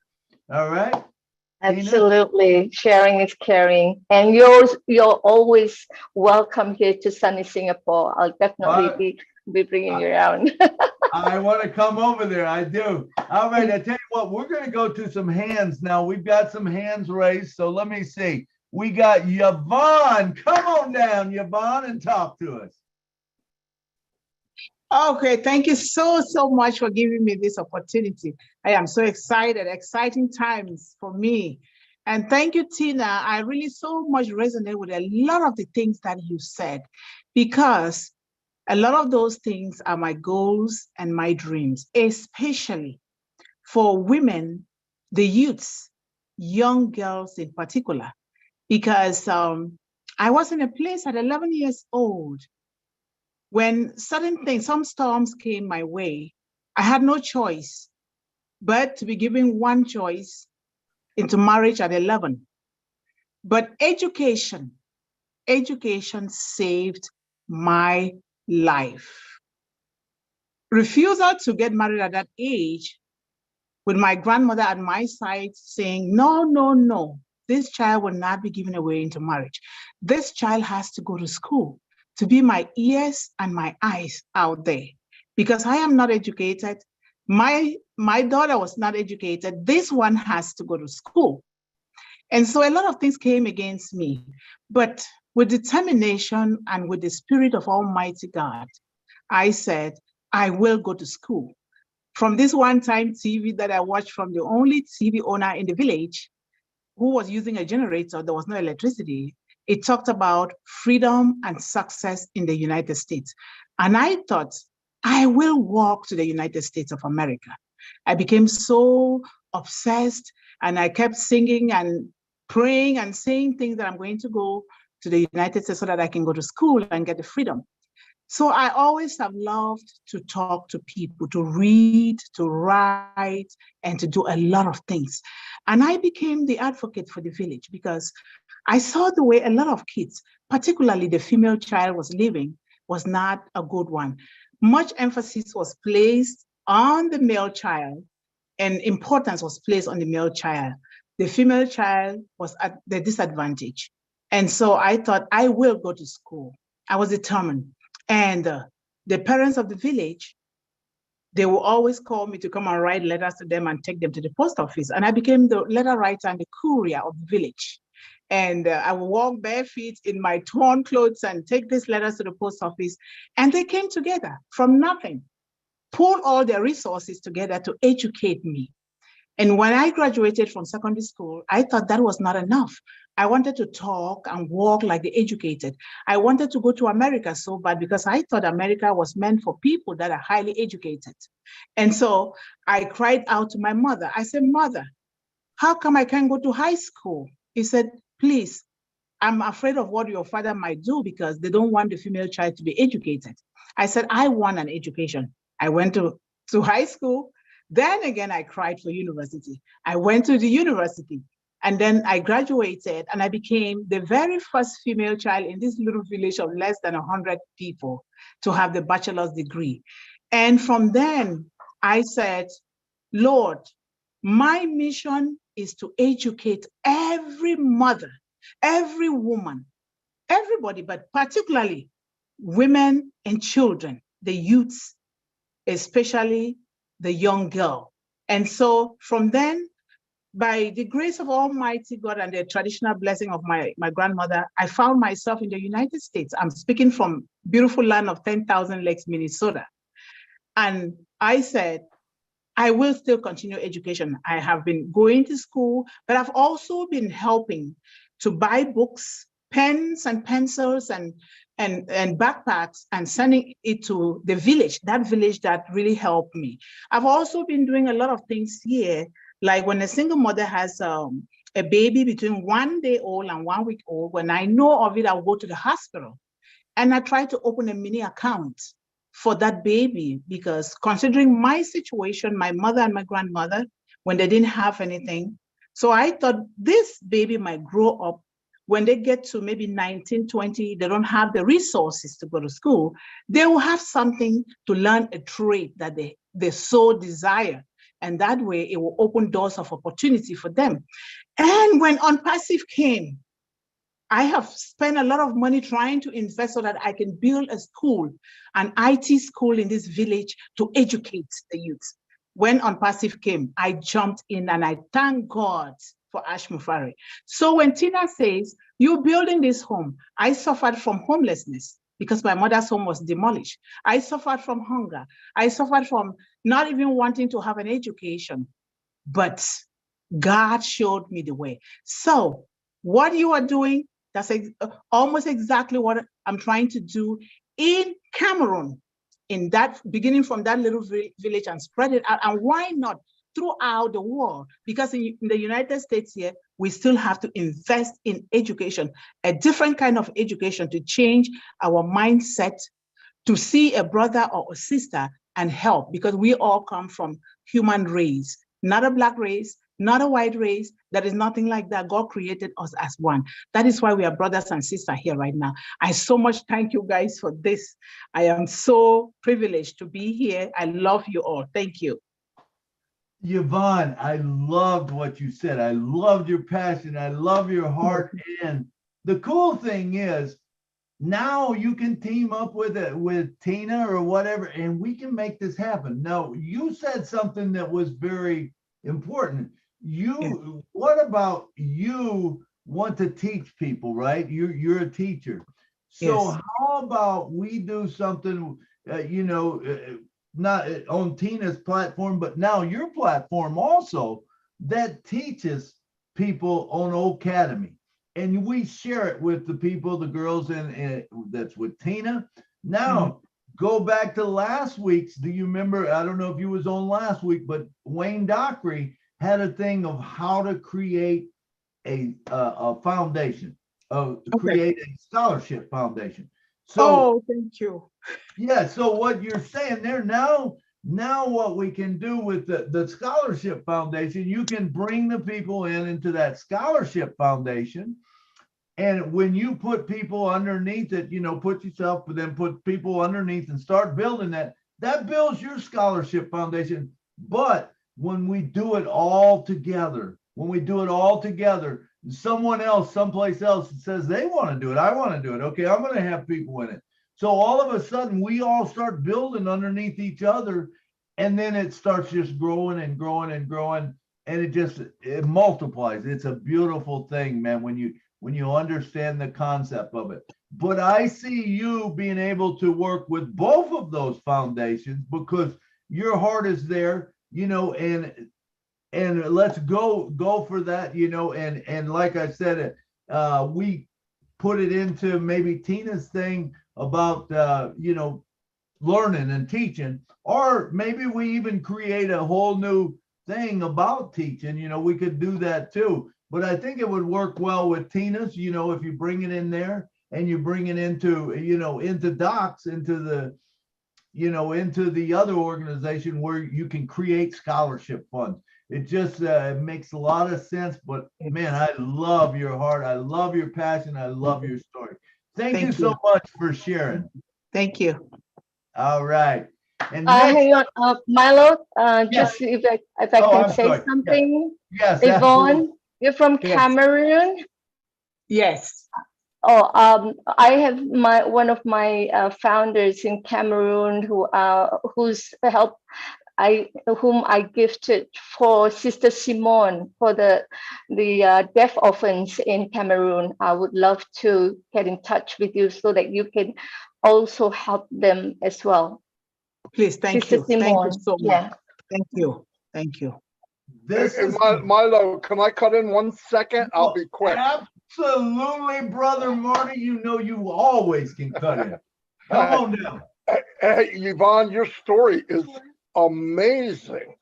All right. Absolutely. Sharing is caring. And you're always welcome here to sunny Singapore. I'll definitely be bringing you around. I want to come over there. I do. All right. I tell you what, we're going to go to some hands now. We've got some hands raised. So let me see. We got Yvonne. Come on down, Yvonne, and talk to us. Okay, thank you so much for giving me this opportunity. I am so excited, exciting times for me. And thank you, Tina. I really so much resonate with a lot of the things that you said, because a lot of those things are my goals and my dreams, especially for women, the youths, young girls in particular, because I was in a place at 11 years old when certain things, some storms came my way. I had no choice but to be given one choice into marriage at 11. But education saved my life. Refusal to get married at that age, with my grandmother at my side saying, no, this child will not be given away into marriage. This child has to go to school, to be my ears and my eyes out there, because I am not educated. My daughter was not educated. This one has to go to school. And so a lot of things came against me, but with determination and with the spirit of Almighty God, I said, I will go to school. From this one-time TV that I watched from the only TV owner in the village who was using a generator, there was no electricity. It talked about freedom and success in the United States. And I thought, I will walk to the United States of America. I became so obsessed, and I kept singing and praying and saying things that I'm going to go to the United States so that I can go to school and get the freedom. So I always have loved to talk to people, to read, to write, and to do a lot of things. And I became the advocate for the village because I saw the way a lot of kids, particularly the female child, was living was not a good one. Much emphasis was placed on the male child, and importance was placed on the male child. The female child was at the disadvantage. And so I thought, I will go to school. I was determined. And the parents of the village, they will always call me to come and write letters to them and take them to the post office. And I became the letter writer and the courier of the village. And I would walk barefoot in my torn clothes and take these letters to the post office. And they came together from nothing, pulled all their resources together to educate me. And when I graduated from secondary school, I thought that was not enough. I wanted to talk and walk like the educated. I wanted to go to America so bad because I thought America was meant for people that are highly educated. And so I cried out to my mother. I said, Mother, how come I can't go to high school? He said, please, I'm afraid of what your father might do because they don't want the female child to be educated. I said, I want an education. I went to high school. Then again, I cried for university. I went to the university, and then I graduated, and I became the very first female child in this little village of less than 100 people to have the bachelor's degree. And from then, I said, Lord, my mission is to educate every mother, every woman, everybody, but particularly women and children, the youths, especially the young girl. And so from then, by the grace of Almighty God and the traditional blessing of my grandmother, I found myself in the United States. I'm speaking from beautiful land of 10,000 lakes, Minnesota. And I said, I will still continue education. I have been going to school, but I've also been helping to buy books, pens and pencils and backpacks and sending it to the village, that village that really helped me. I've also been doing a lot of things here, like when a single mother has a baby between 1 day old and 1 week old, when I know of it, I'll go to the hospital and I try to open a mini account for that baby, because considering my situation, my mother and my grandmother, when they didn't have anything, so I thought this baby might grow up when they get to maybe 19, 20, they don't have the resources to go to school, they will have something to learn a trade that they so desire. And that way it will open doors of opportunity for them. And when ONPASSIVE came, I have spent a lot of money trying to invest so that I can build a school, an IT school in this village to educate the youth. When ONPASSIVE came, I jumped in and I thank God for Ash Mufari. So when Tina says, you're building this home, I suffered from homelessness because my mother's home was demolished. I suffered from hunger. I suffered from not even wanting to have an education, but God showed me the way. So what you are doing, that's almost exactly what I'm trying to do in Cameroon, in that beginning from that little village and spread it out. And why not throughout the world? Because in the United States here, we still have to invest in education, a different kind of education to change our mindset, to see a brother or a sister and help, because we all come from human race, not a Black race, not a white race. That is nothing like that. God created us as one. That is why we are brothers and sisters here right now. I so much thank you guys for this. I am so privileged to be here. I love you all. Thank you. Yvonne, I loved what you said. I loved your passion. I love your heart. And the cool thing is, now you can team up with Tina or whatever, and we can make this happen. Now, you said something that was very important. What about you want to teach people, right? You're a teacher. So Yes. how about we do something, not on Tina's platform, but now your platform also, that teaches people on Academy. And we share it with the people, the girls, and that's with Tina. Now, go back to last week's. Do you remember? I don't know if you was on last week, but Wayne Dockery had a thing of how to create a foundation, create a scholarship foundation. So, thank you. yeah. So what you're saying there now what we can do with the scholarship foundation, you can bring the people into that scholarship foundation. And when you put people underneath it, put yourself, but then put people underneath and start building that builds your scholarship foundation. But when we do it all together, someone else, someplace else says they want to do it. I want to do it. Okay, I'm going to have people in it. So all of a sudden, we all start building underneath each other, and then it starts just growing and growing and growing, and it multiplies. It's a beautiful thing, man, when you understand the concept of it. But I see you being able to work with both of those foundations because your heart is there, and let's go for that, and like I said, we put it into maybe Tina's thing about, learning and teaching, or maybe we even create a whole new thing about teaching, we could do that too. But I think it would work well with Tina's, if you bring it in there and you bring it into, into Docs, into the other organization where you can create scholarship funds. It just makes a lot of sense. But man, I love your heart. I love your passion. I love your story. Thank you so much for sharing. Thank you. All right. And hang on, Milo, yes. Just if I can say something. Yes, Yvonne, you're from Cameroon? Yes. Oh, I have one of my founders in Cameroon whom I gifted for Sister Simone for the deaf orphans in Cameroon. I would love to get in touch with you so that you can also help them as well. Please, thank Sister you. Simone. Thank you so much. Yeah. Thank you. Thank you. This is Milo, can I cut in 1 second? I'll be quick. Absolutely, brother Marty. You always can cut in. Come on down. Hey, Yvonne, your story is amazing.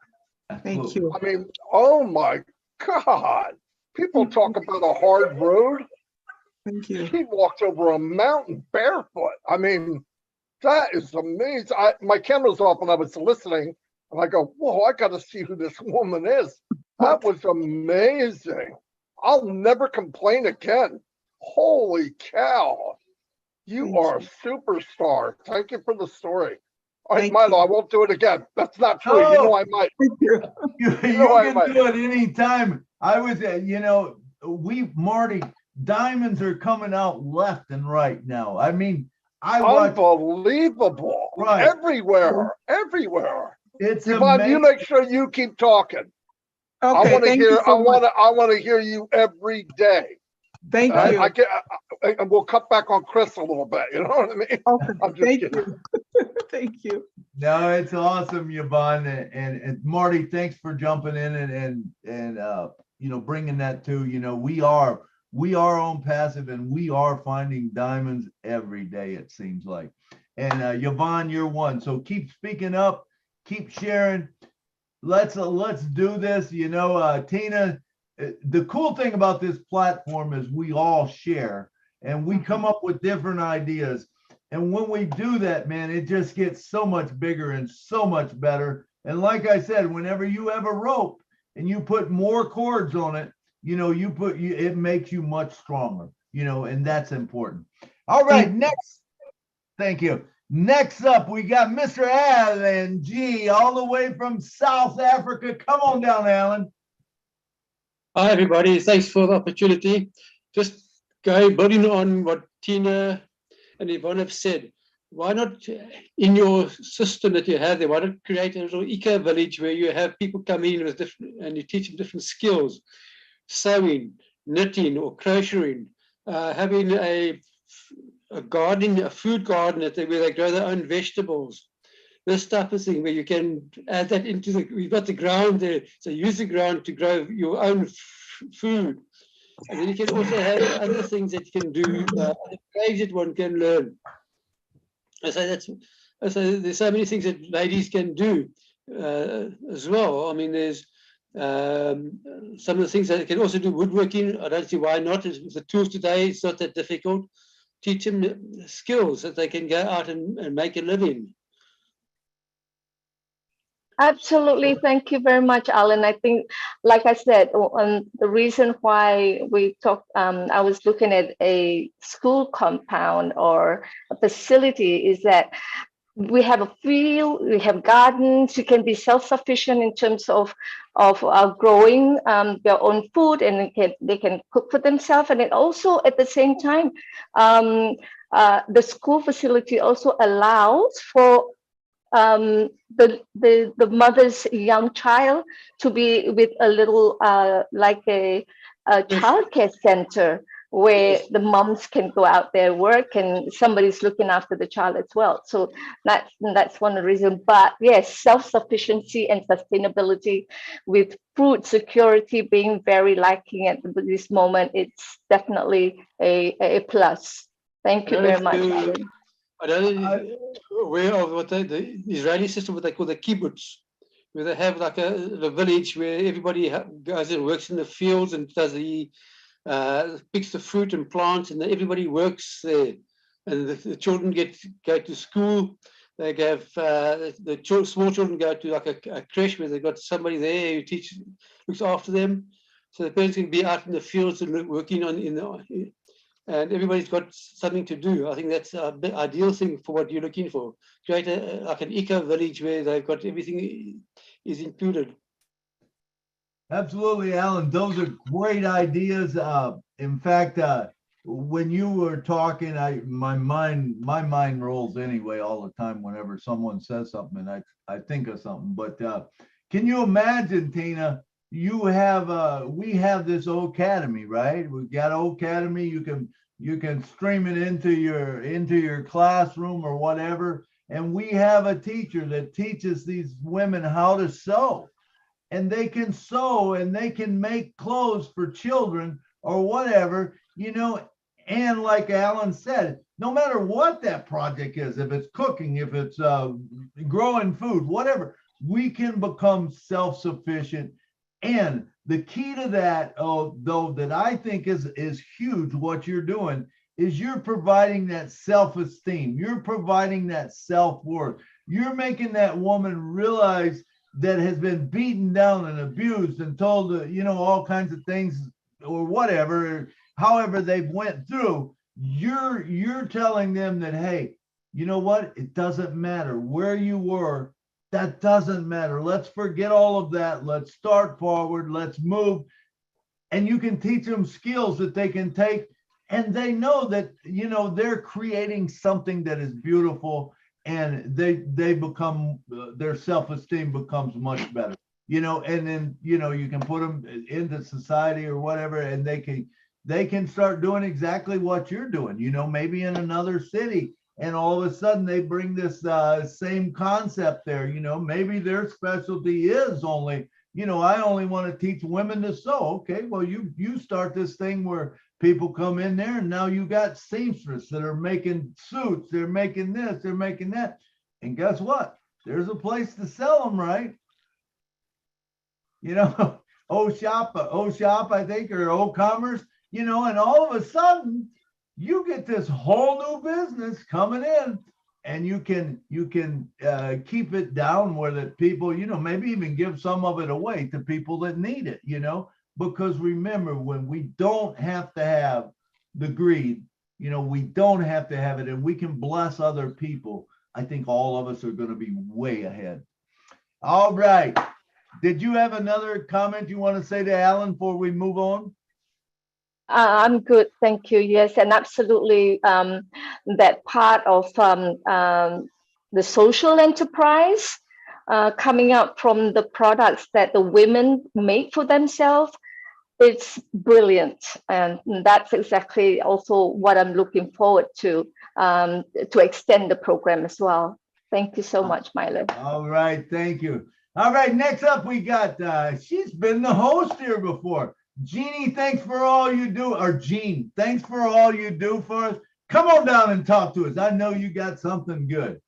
Thank you. I mean, oh my God. People talk about a hard road. Thank you. She walked over a mountain barefoot. I mean, that is amazing. My camera's off and I was listening, and I go, whoa, I got to see who this woman is. That was amazing. I'll never complain again. Holy cow. You Thank are a you. superstar. Thank you for the story. All right, Thank Milo, I you. won't do it again. That's not true. You know I might. Thank you. You know I can might. do it anytime. I was, Marty, diamonds are coming out left and right now. I mean, I watch, Unbelievable. right. Everywhere. Everywhere. It's Yvonne, you amazing. make sure you keep talking. I Okay, want to thank hear. you so much. I want to hear you every day. Thank you. I get. And we'll cut back on Chris a little bit. You know what I mean? Okay, I'm just thank kidding. you. Thank you. No, it's awesome, Yvonne, and Marty. Thanks for jumping in and bringing that too. We are on passive, and we are finding diamonds every day. It seems like, and Yvonne, you're one. So keep speaking up, keep sharing. Let's do this. Tina. The cool thing about this platform is we all share, and we come up with different ideas. And when we do that, man, it just gets so much bigger and so much better. And like I said, whenever you have a rope and you put more cords on it, it makes you much stronger, and that's important. All right, next. Thank you. Next up, we got Mr. Alan G, all the way from South Africa. Come on down, Alan. Hi, everybody. Thanks for the opportunity. Just building on what Tina and Yvonne have said. Why not, in your system that you have there, why not create a little eco village where you have people come in with different, and you teach them different skills, sewing, knitting, or crocheting, having a garden, a food garden where they grow their own vegetables. This type of thing where you can add that into we've got the ground there, so use the ground to grow your own food. And then you can also have other things that you can do, other trades that one can learn. So there's so many things that ladies can do as well. I mean, there's some of the things that they can also do woodworking. I don't see why not. With the tools today, it's not that difficult. Teach them skills that they can go out and make a living. Absolutely. Thank you very much, Alan. I think, like I said, the reason why we talked, I was looking at a school compound or a facility is that we have a field, we have gardens, you can be self-sufficient in terms of growing their own food, and they can cook for themselves. And it also, at the same time, the school facility also allows for the mother's young child to be with a little like a childcare center where the moms can go out there work and somebody's looking after the child as well. So that's one of the reasons. But yes, self-sufficiency and sustainability with food security being very lacking at this moment, it's definitely a plus. Thank you very much, Alan. I don't know aware of what the Israeli system, what they call the kibbutz, where they have like a village where everybody goes and works in the fields and does picks the fruit and plants, and everybody works there. And the children go to school. They have small children go to like a creche where they've got somebody there who looks after them. So the parents can be out in the fields and working and everybody's got something to do. I think that's the ideal thing for what you're looking for. Create like an eco village where they've got everything is included. Absolutely, Alan. Those are great ideas. In fact, when you were talking, my mind rolls anyway all the time whenever someone says something, and I think of something. But can you imagine, Tina? We have this Academy, right? We've got Academy. You can stream it into your classroom or whatever, and we have a teacher that teaches these women how to sew, and they can sew and they can make clothes for children or whatever, and like Alan said, no matter what that project is, if it's cooking, if it's growing food, whatever, we can become self-sufficient. And the key to that, though, that I think is huge, what you're doing is you're providing that self-esteem. You're providing that self-worth. You're making that woman realize that has been beaten down and abused and told, all kinds of things or whatever, however they've went through, you're telling them that, hey, you know what? It doesn't matter where you were. That doesn't matter. Let's forget all of that. Let's start forward. Let's move. And you can teach them skills that they can take. And they know that, you know, they're creating something that is beautiful, and they become, their self-esteem becomes much better, you know, and then, you know, you can put them into society or whatever, and they can start doing exactly what you're doing, you know, maybe in another city. And all of a sudden they bring this same concept there, you know, maybe their specialty is only, you know, I only want to teach women to sew. Okay, well, you start this thing where people come in there, and now you got seamstress that are making suits, they're making this, they're making that. And guess what? There's a place to sell them, right? You know, shop, I think, or O-commerce, you know, and all of a sudden you get this whole new business coming in, and you can keep it down where that people, you know, maybe even give some of it away to people that need it, you know, because remember, when we don't have to have the greed, you know, we don't have to have it, and we can bless other people, I think all of us are going to be way ahead. All right. Did you have another comment you want to say to Alan before we move on? I'm good, thank you. Yes, and absolutely, that part of the social enterprise coming up from the products that the women make for themselves, it's brilliant, and that's exactly also what I'm looking forward to extend the program as well. Thank you so much, Milo. All right, thank you. All right, next up we got, she's been the host here before. Jeannie, thanks for all you do, or Jean, thanks for all you do for us. Come on down and talk to us. I know you got something good.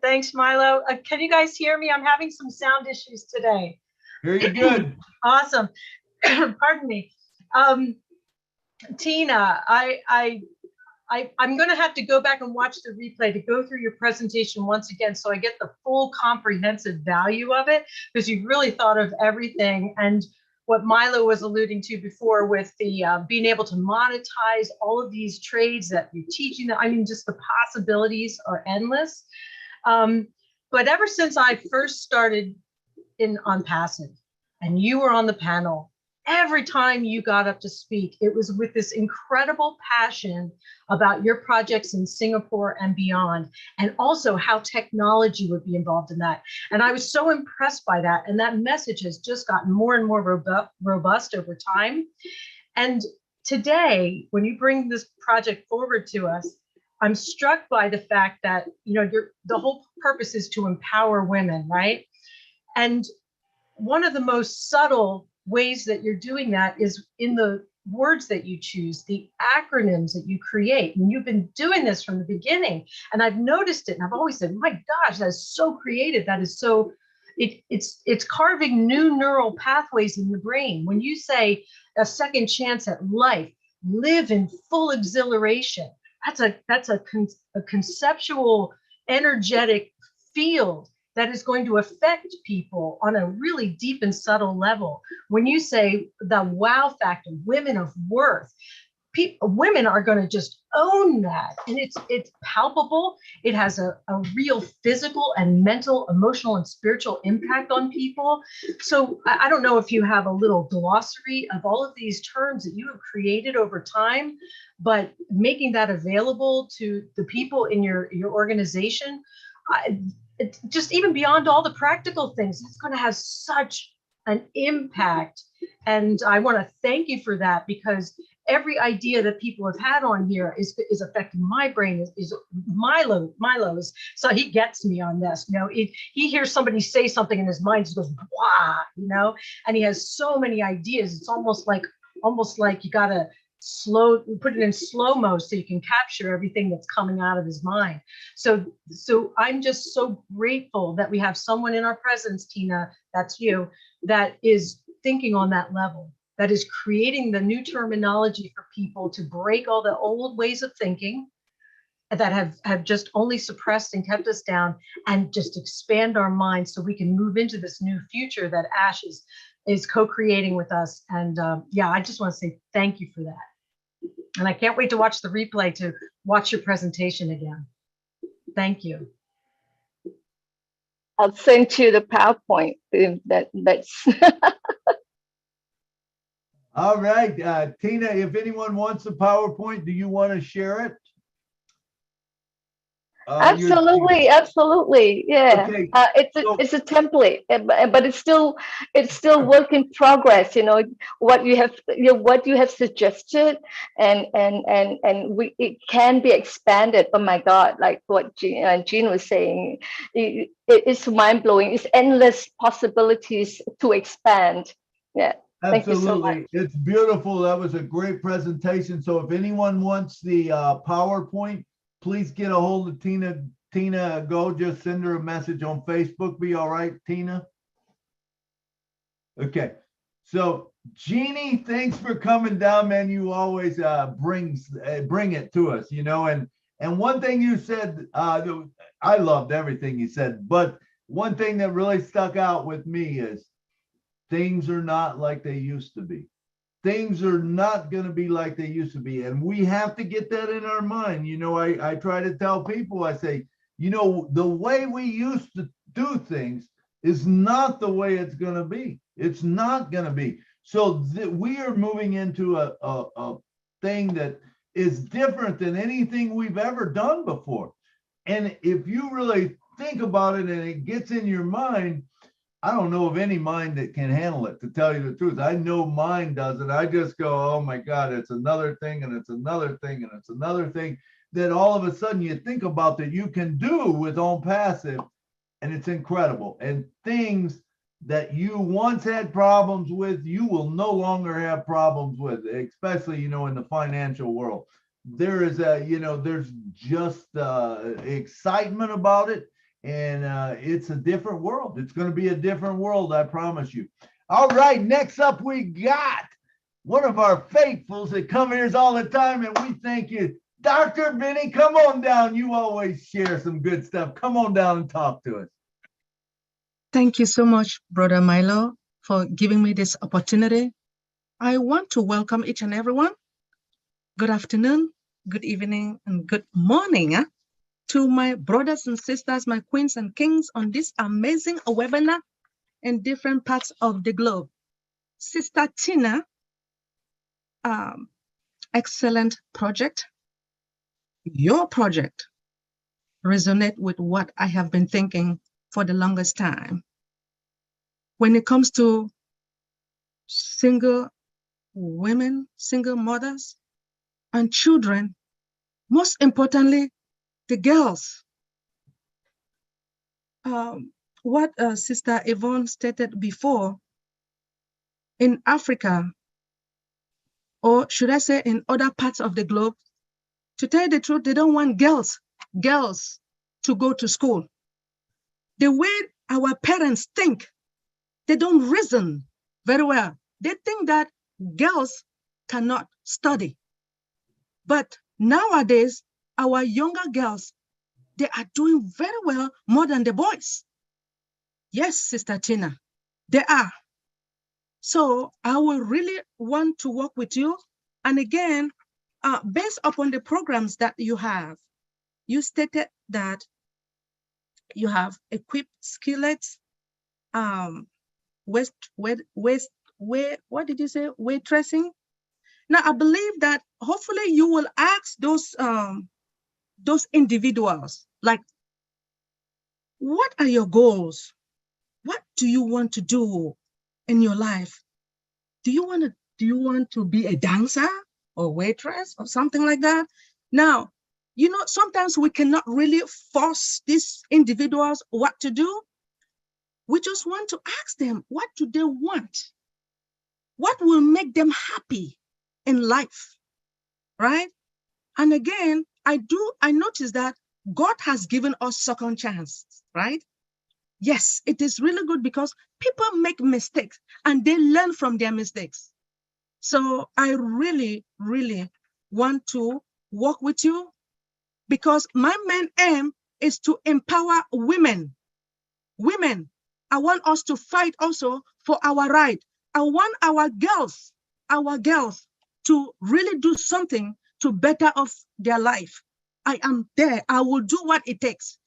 Thanks, Milo. Can you guys hear me? I'm having some sound issues today. Hear you good. Awesome. Pardon me. Tina, I'm going to have to go back and watch the replay to go through your presentation once again, so I get the full comprehensive value of it, because you've really thought of everything. And what Milo was alluding to before with the being able to monetize all of these trades that you're teaching, I mean, just the possibilities are endless. But ever since I first started on Passive, and you were on the panel, every time you got up to speak, it was with this incredible passion about your projects in Singapore and beyond, and also how technology would be involved in that. And I was so impressed by that. And that message has just gotten more and more robust over time. And today, when you bring this project forward to us, I'm struck by the fact that, you know, the whole purpose is to empower women, right? And one of the most subtle ways that you're doing that is in the words that you choose, the acronyms that you create. And you've been doing this from the beginning, and I've noticed it, and I've always said, my gosh, that is so creative. That is so, it's carving new neural pathways in the brain. When you say a second chance at life, live in full exhilaration, that's a conceptual, energetic field that is going to affect people on a really deep and subtle level. When you say the wow factor, women of worth, women are going to just own that. And it's palpable. It has a real physical and mental, emotional, and spiritual impact on people. So I don't know if you have a little glossary of all of these terms that you have created over time, but making that available to the people in your organization, just even beyond all the practical things, it's going to have such an impact. And I want to thank you for that, because every idea that people have had on here is affecting my brain. Is Milo's. So he gets me on this. You know, he hears somebody say something in his mind, just goes, wow, you know, and he has so many ideas. It's almost like you got to put it in slow-mo so you can capture everything that's coming out of his mind. So I'm just so grateful that we have someone in our presence, Tina, that's you, that is thinking on that level, that is creating the new terminology for people to break all the old ways of thinking that have just only suppressed and kept us down, and just expand our minds so we can move into this new future that Ash is co-creating with us. And yeah, I just want to say thank you for that. And I can't wait to watch the replay to watch your presentation again. Thank you. I'll send you the PowerPoint. That's All right, Tina, if anyone wants a PowerPoint, do you want to share it? absolutely, absolutely, yeah. Okay, It's a template, but it's still work in progress. You know what you have suggested, and it can be expanded. Oh my God, like what Jean was saying, it's mind blowing. It's endless possibilities to expand. Yeah. Thank you so much. absolutely. It's beautiful. That was a great presentation. So if anyone wants the PowerPoint, please get a hold of Tina Goh. Just send her a message on Facebook. Be all right, Tina? Okay. So Jeannie, thanks for coming down, man. You always bring it to us, you know. And one thing you said, I loved everything you said, but one thing that really stuck out with me is things are not like they used to be. Things are not going to be like they used to be. And we have to get that in our mind. You know, I try to tell people, I say, you know, the way we used to do things is not the way it's going to be. It's not going to be. So we are moving into a thing that is different than anything we've ever done before. And if you really think about it and it gets in your mind, I don't know of any mind that can handle it, to tell you the truth. I know mine doesn't. I just go, oh my God, it's another thing, and it's another thing, and it's another thing that all of a sudden you think about that you can do with ONPASSIVE, and it's incredible. And things that you once had problems with, you will no longer have problems with, especially, you know, in the financial world. There is there's just excitement about it. And it's a different world. It's going to be a different world, I promise you. All right, next up we got one of our faithfuls that come here all the time, and we thank you. Dr. Benny, come on down. You always share some good stuff. Come on down and talk to us. Thank you so much, Brother Milo, for giving me this opportunity. I want to welcome each and everyone. Good afternoon, good evening, and good morning. To my brothers and sisters, my queens and kings on this amazing webinar in different parts of the globe. Sister Tina, excellent project. Your project resonates with what I have been thinking for the longest time. When it comes to single women, single mothers, and children, most importantly, the girls. What Sister Yvonne stated before, in Africa, or should I say in other parts of the globe, to tell you the truth, they don't want girls to go to school. The way our parents think, they don't reason very well. They think that girls cannot study. But nowadays, our younger girls, they are doing very well, more than the boys. Yes, Sister Tina, they are. So I will really want to work with you. And again, based upon the programs that you have, you stated that you have equipped skillets, what did you say? Waitressing. Now I believe that hopefully you will ask those individuals, like, what are your goals? What do you want to do in your life? Do you want to be a dancer or waitress or something like that? Now, you know, sometimes we cannot really force these individuals what to do. We just want to ask them, what do they want? What will make them happy in life, right? And again, I notice that God has given us second chance, right? Yes, it is really good because people make mistakes and they learn from their mistakes. So I really, really want to work with you because my main aim is to empower women. Women, I want us to fight also for our right. I want our girls to really do something to better off their life, I am there. I will do what it takes.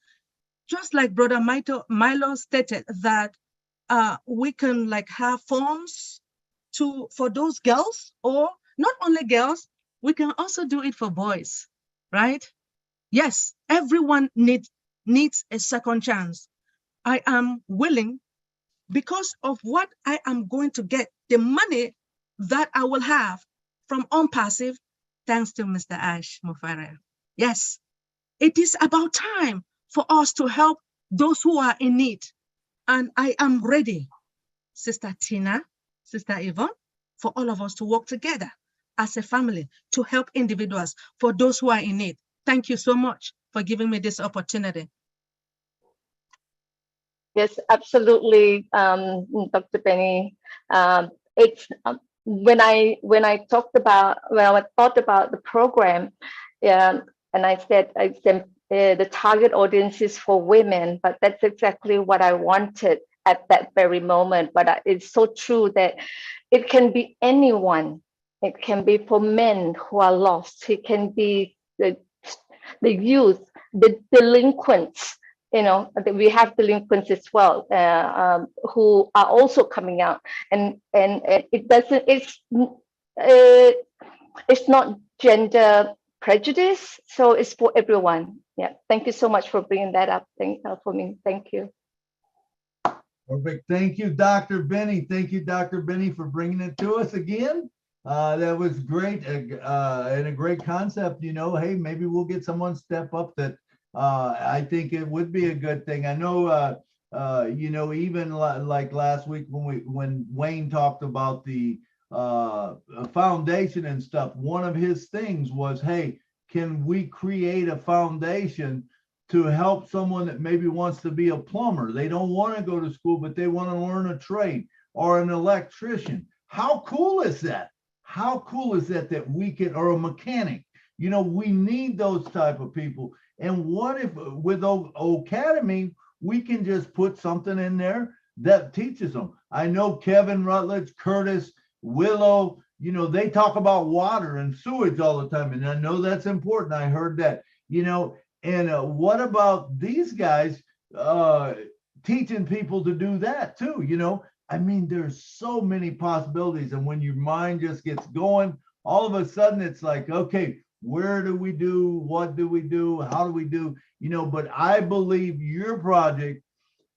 Just like Brother Milo stated that we can like have forms for those girls, or not only girls, we can also do it for boys, right? Yes, everyone needs a second chance. I am willing, because of what I am going to get, the money that I will have from ONPASSIVE, thanks to Mr. Ash Mufare. Yes, it is about time for us to help those who are in need. And I am ready, Sister Tina, Sister Yvonne, for all of us to work together as a family to help individuals, for those who are in need. Thank you so much for giving me this opportunity. Yes, absolutely, Dr. Penny. It's when I thought about the program, and I said the target audience is for women, but that's exactly what I wanted at that very moment. But it's so true that it can be anyone. It can be for men who are lost. It can be the youth, the delinquents. You know, we have delinquents as well, who are also coming out, and it doesn't. It's not gender prejudice, so it's for everyone. Yeah, thank you so much for bringing that up. For me. Thank you. Perfect. Thank you, Dr. Benny. Thank you, Dr. Benny, for bringing it to us again. That was great, and a great concept. You know, hey, maybe we'll get someone step up that. I think it would be a good thing. I know, you know, even like last week when Wayne talked about the foundation and stuff, one of his things was, hey, can we create a foundation to help someone that maybe wants to be a plumber? They don't want to go to school, but they want to learn a trade, or an electrician. How cool is that? How cool is that we can, or a mechanic? You know, we need those type of people. And what if with Academy, we can just put something in there that teaches them? I know Kevin Rutledge, Curtis, Willow, you know, they talk about water and sewage all the time. And I know that's important. I heard that, you know, and what about these guys teaching people to do that too? You know, I mean, there's so many possibilities. And when your mind just gets going, all of a sudden it's like, okay, where do we do? What do we do? How do we do? You know, but I believe your project,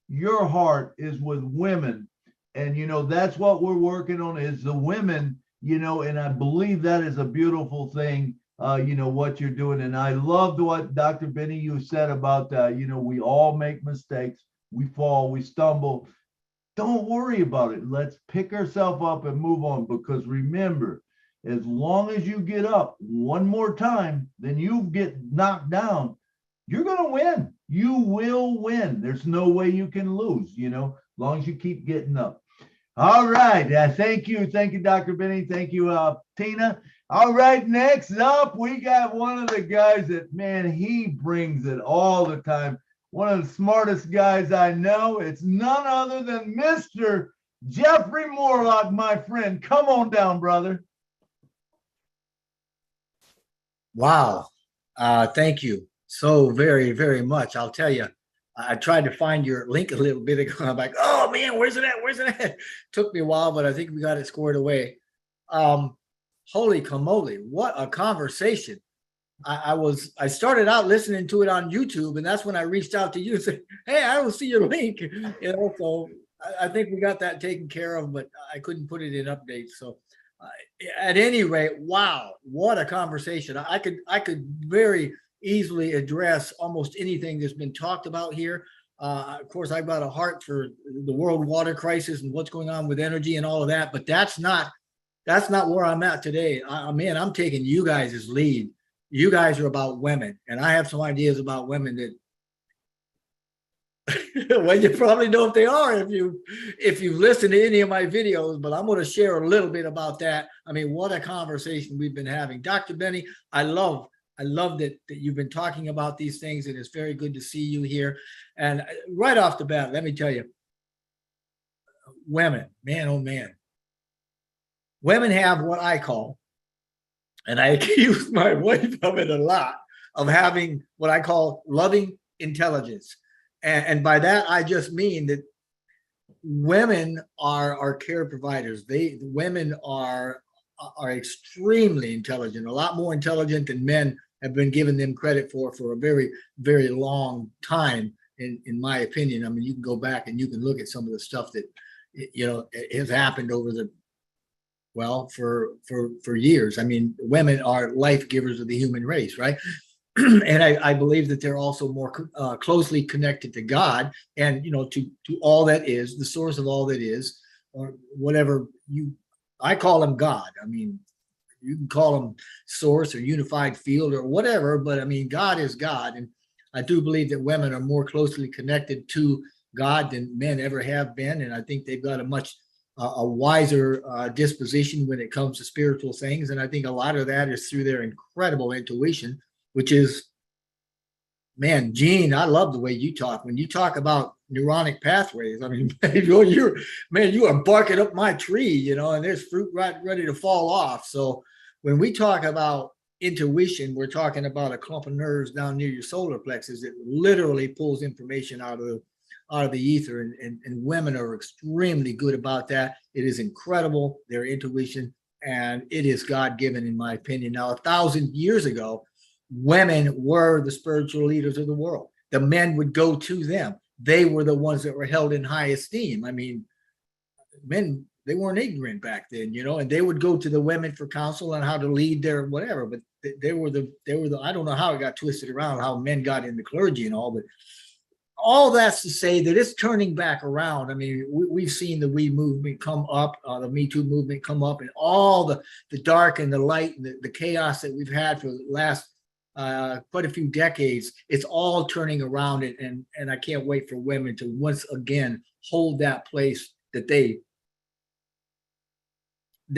your heart is with women. And, you know, that's what we're working on, is the women, you know, and I believe that is a beautiful thing, you know, what you're doing. And I loved what Dr. Benny, you said about, you know, we all make mistakes. We fall, we stumble. Don't worry about it. Let's pick ourselves up and move on, because remember, as long as you get up one more time, then you get knocked down, you're going to win. You will win. There's no way you can lose, you know, as long as you keep getting up. All right. Thank you. Thank you, Dr. Benny. Thank you, Tina. All right. Next up, we got one of the guys that, man, he brings it all the time. One of the smartest guys I know. It's none other than Mr. Jeffrey Morlock, my friend. Come on down, brother. Wow. Thank you so very, very much. I'll tell you, I tried to find your link a little bit ago. I'm like, oh man, where's it at? Where's it at? Took me a while, but I think we got it squared away. Holy camole, what a conversation. I started out listening to it on YouTube, and that's when I reached out to you and said, hey, I don't see your link. You know, so I think we got that taken care of, but I couldn't put it in updates. So at any rate, wow, what a conversation. I could very easily address almost anything that's been talked about here. Of course, I've got a heart for the world water crisis and what's going on with energy and all of that, but that's not where I'm at today. Man, I'm taking you guys as lead. You guys are about women, and I have some ideas about women that well, you probably know if they are if you listen to any of my videos, but I'm going to share a little bit about that. I mean, what a conversation we've been having. Dr. Benny, I love that you've been talking about these things, and it's very good to see you here. And right off the bat, let me tell you, women, man, oh man, women have what I call and I accuse my wife of it a lot, of having what I call loving intelligence. And by that, I just mean that women are care providers. Women are extremely intelligent, a lot more intelligent than men have been given them credit for a very, very long time, in my opinion. I mean, you can go back and you can look at some of the stuff that, you know, has happened over the, well, for years. I mean, women are life givers of the human race, right? And I believe that they're also more closely connected to God, and, you know, to all that is, the source of all that is, or whatever I call him God. I mean, you can call him source or unified field or whatever, but I mean, God is God. And I do believe that women are more closely connected to God than men ever have been. And I think they've got a much a wiser disposition when it comes to spiritual things. And I think a lot of that is through their incredible intuition, which is, man, Gene, I love the way you talk. When you talk about neuronic pathways, I mean, you are barking up my tree, you know, and there's fruit ready to fall off. So when we talk about intuition, we're talking about a clump of nerves down near your solar plexus that literally pulls information out of the ether, and women are extremely good about that. It is incredible, their intuition, and it is God-given, in my opinion. Now, 1,000 years ago, women were the spiritual leaders of the world. The men would go to them. They were the ones that were held in high esteem. I mean, men, they weren't ignorant back then, you know, and they would go to the women for counsel on how to lead their whatever. But they were the I don't know how it got twisted around, how men got into clergy and all, but all that's to say that it's turning back around. I mean, we've seen the We movement come up, the Me Too movement come up, and all the dark and the light and the chaos that we've had for the last quite a few decades. It's all turning around, and I can't wait for women to once again hold that place that they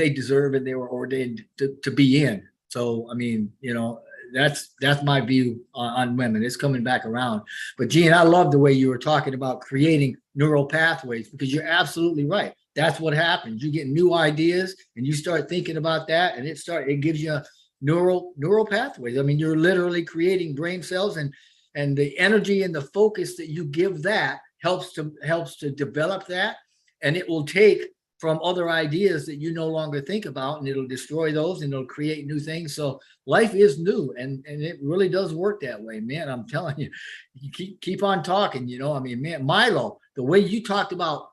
deserve and they were ordained to be in. So, I mean, you know, that's my view on women. It's coming back around. But Gene, I love the way you were talking about creating neural pathways, because you're absolutely right. That's what happens. You get new ideas and you start thinking about that, and it gives you neural pathways. I mean, you're literally creating brain cells, and the energy and the focus that you give that helps to develop that, and it will take from other ideas that you no longer think about, and it'll destroy those, and it'll create new things. So life is new, and it really does work that way, man. I'm telling you, you keep on talking, you know. I mean, man, Milo, the way you talked about,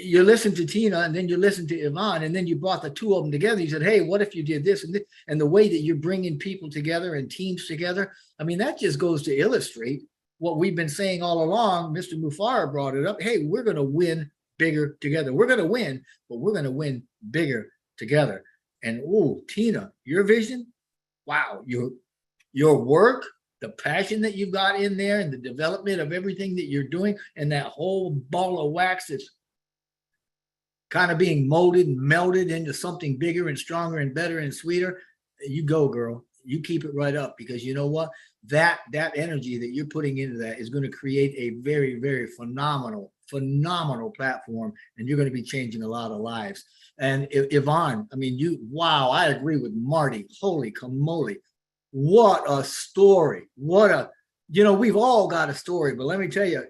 you listened to Tina, and then you listened to Yvonne, and then you brought the two of them together. You said, hey, what if you did this and this? And the way that you're bringing people together and teams together, I mean, that just goes to illustrate what we've been saying all along. Mr. Mufara brought it up. Hey, we're going to win bigger together. We're going to win, but we're going to win bigger together. And oh, Tina, your vision, wow, your work, the passion that you've got in there, and the development of everything that you're doing, and that whole ball of wax that's kind of being molded and melded into something bigger and stronger and better and sweeter. You go, girl. You keep it right up, because you know what? That energy that you're putting into that is going to create a very, very phenomenal platform, and you're going to be changing a lot of lives. And Yvonne, I mean, wow, I agree with Marty. Holy camole. What a story. We've all got a story, but let me tell you,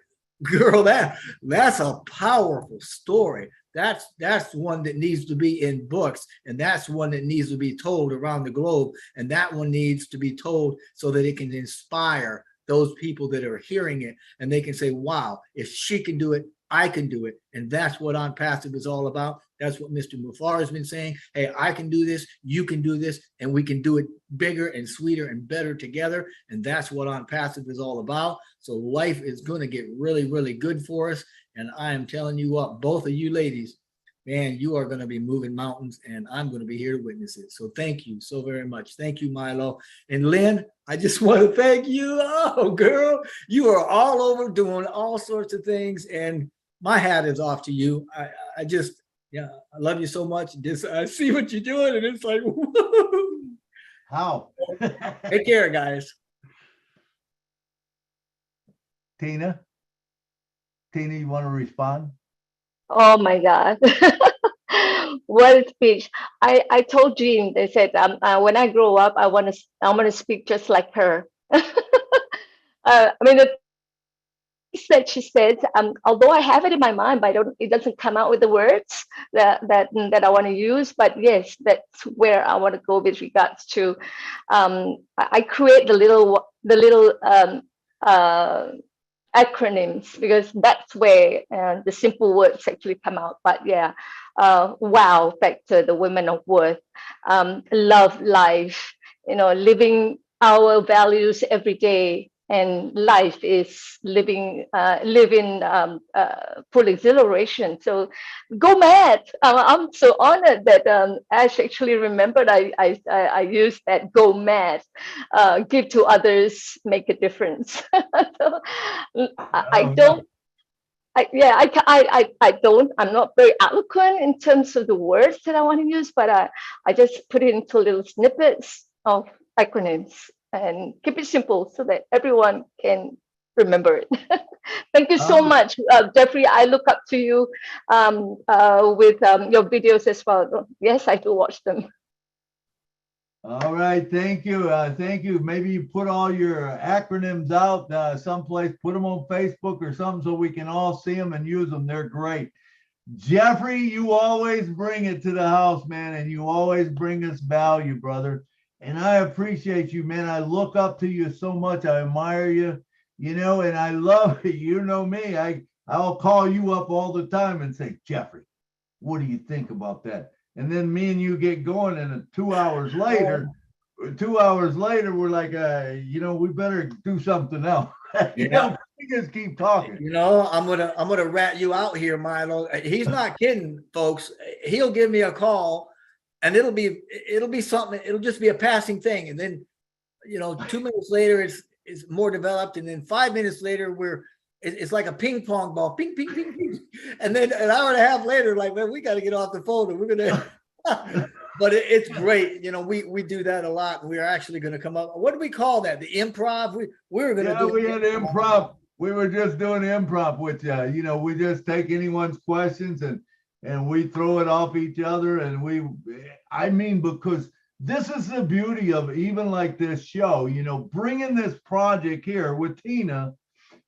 girl, that's a powerful story. That's one that needs to be in books, and that's one that needs to be told around the globe, and that one needs to be told so that it can inspire those people that are hearing it, and they can say, wow, if she can do it, I can do it. And that's what ONPASSIVE is all about. That's what Mr. Mufara has been saying. Hey, I can do this, you can do this, and we can do it bigger and sweeter and better together. And that's what ONPASSIVE is all about. So life is going to get really, really good for us. And I am telling you what, both of you ladies, man, you are going to be moving mountains, and I'm going to be here to witness it. So thank you so very much. Thank you, Milo. And Lynn, I just want to thank you. Oh, girl, you are all over doing all sorts of things, and my hat is off to you. I love you so much. I see what you're doing, and it's like, woo. How? Take care, guys. Tina, you want to respond? Oh my God. Well, speech. I told Jean, they said, when I grow up, I want to speak just like her. I mean, the things that she said, although I have it in my mind, but it doesn't come out with the words that I want to use. But yes, that's where I want to go with regards to. I create the little acronyms, because that's where the simple words actually come out. But yeah, wow factor, the women of worth, love life, living our values every day. And life is living full exhilaration. So go mad. I'm so honored that Ash actually remembered I used that go mad. Give to others, make a difference. So, I don't. I'm not very eloquent in terms of the words that I want to use, but I just put it into little snippets of acronyms and keep it simple so that everyone can remember it. Thank you so much, Jeffrey. I look up to you with your videos as well. Yes, I do watch them. All right, thank you. Thank you. Maybe you put all your acronyms out someplace, put them on Facebook or something so we can all see them and use them. They're great. Jeffrey, you always bring it to the house, man, and you always bring us value, brother. And I appreciate you, man. I look up to you so much. I admire you, and I love it. You know me. I'll call you up all the time and say, Jeffrey, what do you think about that? And then me and you get going, and 2 hours later, we're like, we better do something else. We just keep talking. I'm gonna rat you out here, Milo. He's not kidding, folks. He'll give me a call, and it'll be something. It'll just be a passing thing, and then 2 minutes later, it's more developed, and then 5 minutes later, it's like a ping pong ball, ping, ping, ping, ping. And then an hour and a half later, like, man, we got to get off the phone, and we're gonna. But it's great, we do that a lot. We're actually going to come up. What do we call that? The improv. We were going to do. We had improv. We were just doing improv with you. We just take anyone's questions and we throw it off each other, and because this is the beauty of even like this show, bringing this project here with Tina.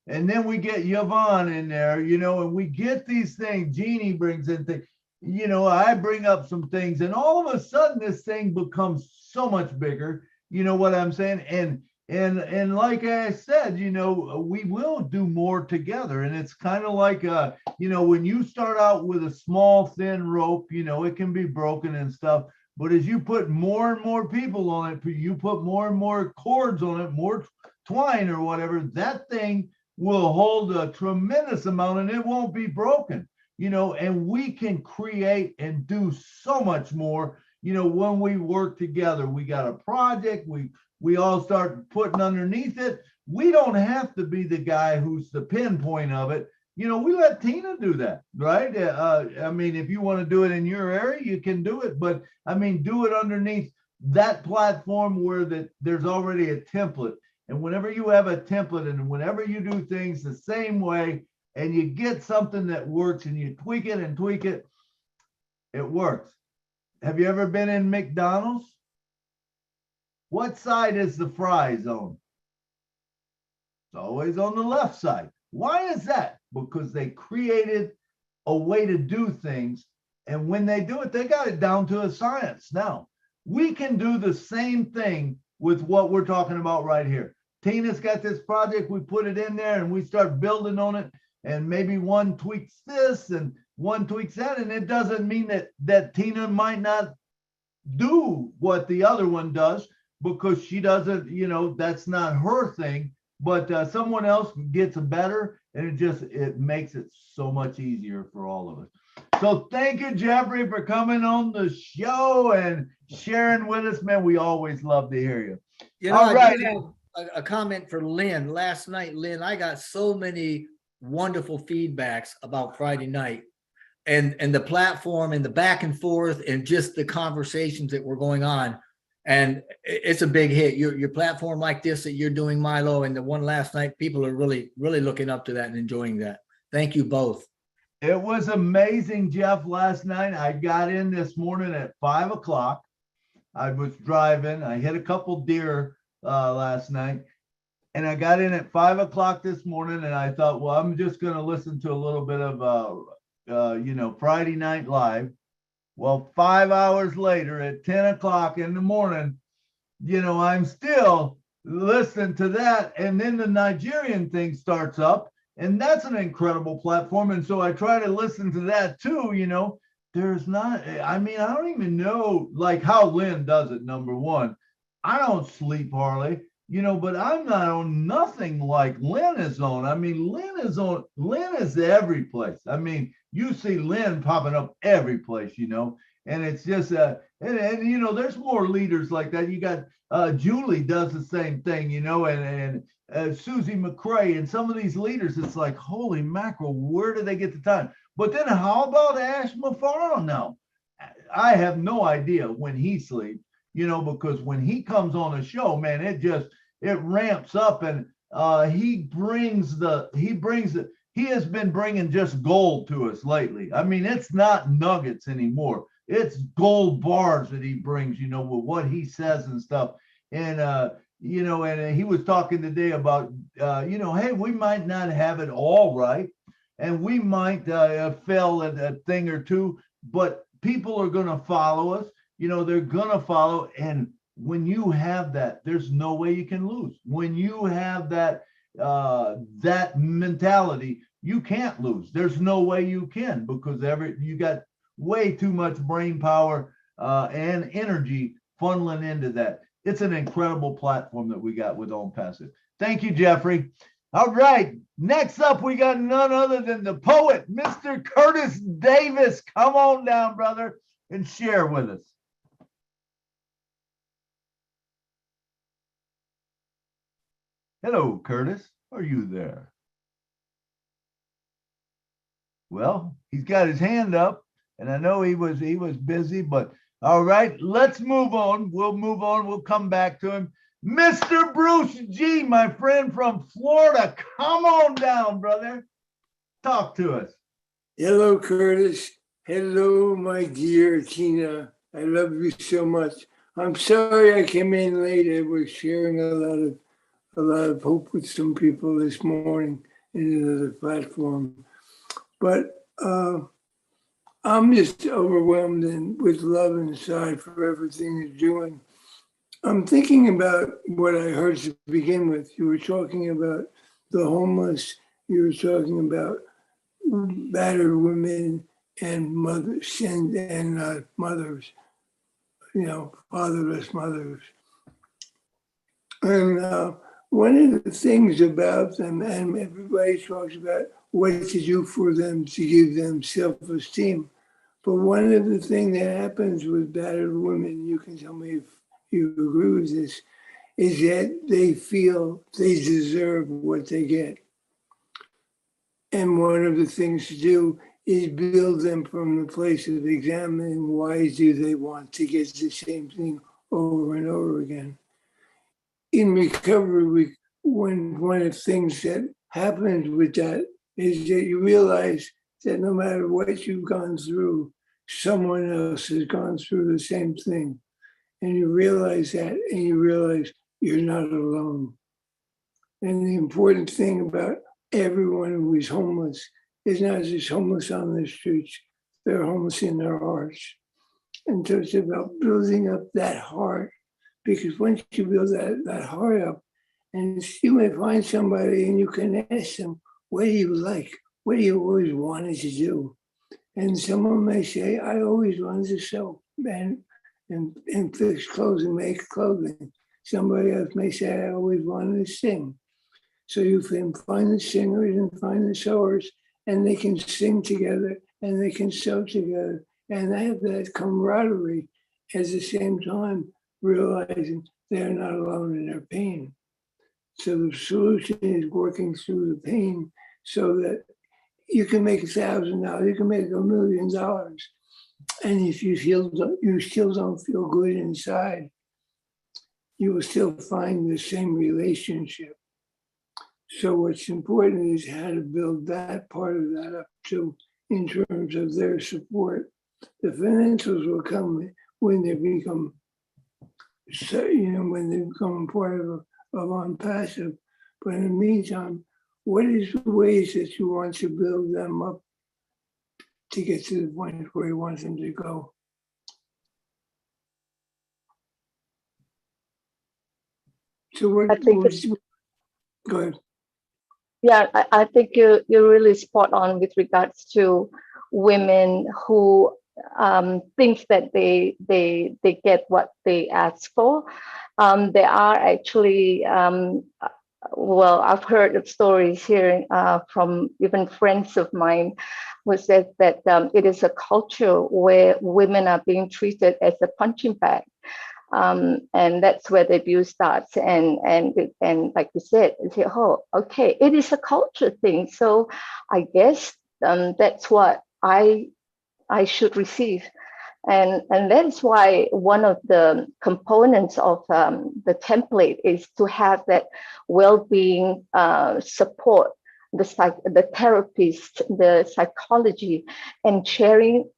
And then we get Yvonne in there, and we get these things. Jeannie brings in things, I bring up some things, and all of a sudden this thing becomes so much bigger. You know what I'm saying? And like I said, we will do more together. And it's kind of like, when you start out with a small, thin rope, it can be broken and stuff. But as you put more and more people on it, you put more and more cords on it, more twine or whatever, that thing will hold a tremendous amount and it won't be broken, and we can create and do so much more, when we work together. We got a project, we all start putting underneath it. We don't have to be the guy who's the pinpoint of it. We let Tina do that, right? If you want to do it in your area, you can do it, but do it underneath that platform where there's already a template. And whenever you have a template and whenever you do things the same way and you get something that works and you tweak it, it works. Have you ever been in McDonald's? What side is the fries on? It's always on the left side. Why is that? Because they created a way to do things. And when they do it, they got it down to a science. Now, we can do the same thing with what we're talking about right here. Tina's got this project, we put it in there and we start building on it, and maybe one tweaks this and one tweaks that, and it doesn't mean that Tina might not do what the other one does because she doesn't, that's not her thing, but someone else gets better, and it makes it so much easier for all of us. So thank you, Jeffrey, for coming on the show and sharing with us, man. We always love to hear you. All right. A comment for Lynn. Last night, Lynn, I got so many wonderful feedbacks about Friday night and the platform and the back and forth and just the conversations that were going on. And it's a big hit. Your platform like this that you're doing, Milo, and the one last night, people are really, really looking up to that and enjoying that. Thank you both. It was amazing, Jeff. Last night, I got in this morning at 5 o'clock. I was driving. I hit a couple deer last night. And I got in at 5 o'clock this morning, and I thought, well, I'm just going to listen to a little bit of, Friday Night Live. Well, 5 hours later at 10 o'clock in the morning, I'm still listening to that. And then the Nigerian thing starts up, and that's an incredible platform. And so I try to listen to that too, There's not, I don't even know like how Lynn does it, number one. I don't sleep hardly. But I'm not on nothing like Lynn is on. Lynn is every place. You see Lynn popping up every place, and it's just, and there's more leaders like that. You got Julie does the same thing, and Susie McCrae and some of these leaders, it's like, holy mackerel, where do they get the time? But then how about Ash McFarland now? I have no idea when he sleeps, because when he comes on a show, man, it ramps up, and he has been bringing just gold to us lately. It's not nuggets anymore. It's gold bars that he brings, with what he says and stuff. And, and he was talking today about, hey, we might not have it all right. And we might fail at a thing or two, but people are going to follow us. They're going to follow. And when you have that, there's no way you can lose. When you have that mentality, you can't lose. There's no way you can, because you got way too much brain power and energy funneling into that. It's an incredible platform that we got with ONPASSIVE. Thank you, Jeffrey. All right, next up, we got none other than the poet, Mr. Curtis Davis. Come on down, brother, and share with us. Hello, Curtis. Are you there? Well, he's got his hand up, and I know he was busy, but all right, let's move on. We'll move on. We'll come back to him. Mr. Bruce G., my friend from Florida. Come on down, brother. Talk to us. Hello, Curtis. Hello, my dear Tina. I love you so much. I'm sorry I came in late. I was sharing a lot of hope with some people this morning in another platform. But I'm just overwhelmed and with love inside for everything you're doing. I'm thinking about what I heard to begin with. You were talking about the homeless. You were talking about battered women and mothers and mothers, fatherless mothers. And one of the things about them, and everybody talks about what to do for them to give them self-esteem. But one of the things that happens with battered women, you can tell me if you agree with this, is that they feel they deserve what they get. And one of the things to do is build them from the place of examining why do they want to get the same thing over and over again. In recovery, one of the things that happens with that is that you realize that no matter what you've gone through, someone else has gone through the same thing. And you realize that, and you realize you're not alone. And the important thing about everyone who is homeless is not just homeless on the streets, they're homeless in their hearts. And so it's about building up that heart, because once you build that heart up, and you may find somebody and you can ask them, what do you like? What do you always wanted to do? And someone may say, I always wanted to sew and fix clothes and make clothing. Somebody else may say, I always wanted to sing. So you can find the singers and find the sewers, and they can sing together and they can sew together and have that camaraderie at the same time, realizing they're not alone in their pain. So the solution is working through the pain so that you can make $1,000, you can make $1 million. And if you still don't feel good inside, you will still find the same relationship. So what's important is how to build that part of that up too, in terms of their support. The financials will come when they become, when they become part of ONPASSIVE. But in the meantime, what is the ways that you want to build them up to get to the point where you want them to go? So what? Go ahead. Yeah, I think you're really spot on with regards to women who think that they get what they ask for. There are actually, well, I've heard of stories here from even friends of mine who said that it is a culture where women are being treated as a punching bag. And that's where the abuse starts. And like you said, oh, okay, it is a culture thing. So I guess that's what I should receive. And that is why one of the components of the template is to have that well-being support, the therapist, the psychology, and sharing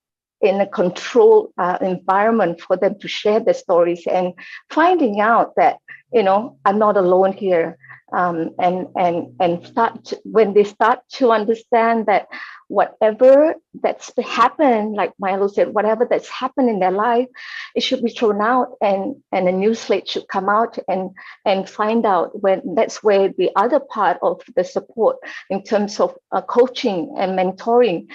in a controlled environment for them to share their stories and finding out that, I'm not alone here. And when they start to understand that whatever that's happened, like Milo said, whatever that's happened in their life, it should be thrown out and a new slate should come out and find out when that's where the other part of the support in terms of coaching and mentoring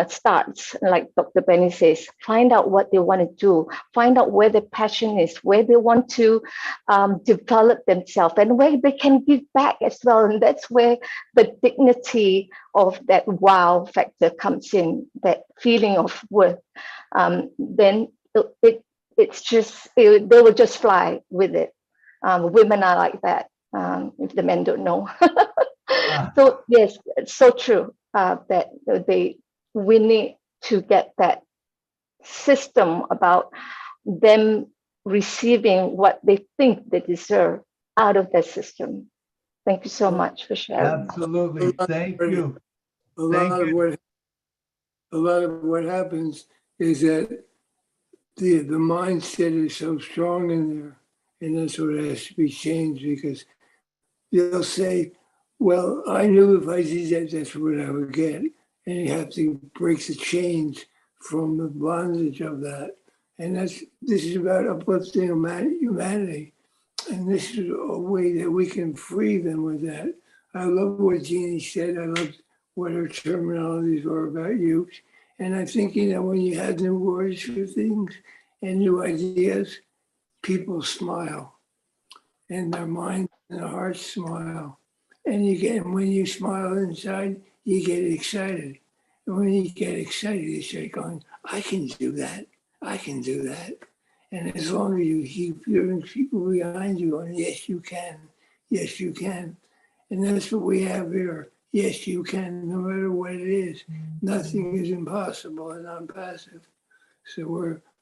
starts, like Dr. Benny says, find out what they want to do, find out where their passion is, where they want to develop themselves and where they can give back as well. And that's where the dignity of that wow factor comes in, that feeling of worth. Then it's just, they will just fly with it. Women are like that, if the men don't know. So yes, it's so true that we need to get that system about them receiving what they think they deserve out of that system. Thank you so much for sharing. Absolutely. Thank you. A lot of what happens is that the mindset is so strong in there, and that's what has to be changed, because they'll say, well, I knew if I did that, that's what I would get. And you have to break the chains from the bondage of that. And this is about uplifting humanity. And this is a way that we can free them with that. I love what Jeannie said. I love what her terminologies were about youth. And I'm thinking that when you have new words for things and new ideas, people smile. And their mind and their hearts smile. And when you smile inside, you get excited. And when you get excited, you start going, I can do that. I can do that. And as long as you keep hearing people behind you going, yes, you can. Yes, you can. And that's what we have here. Yes, you can, no matter what it is. Nothing is impossible and ONPASSIVE. So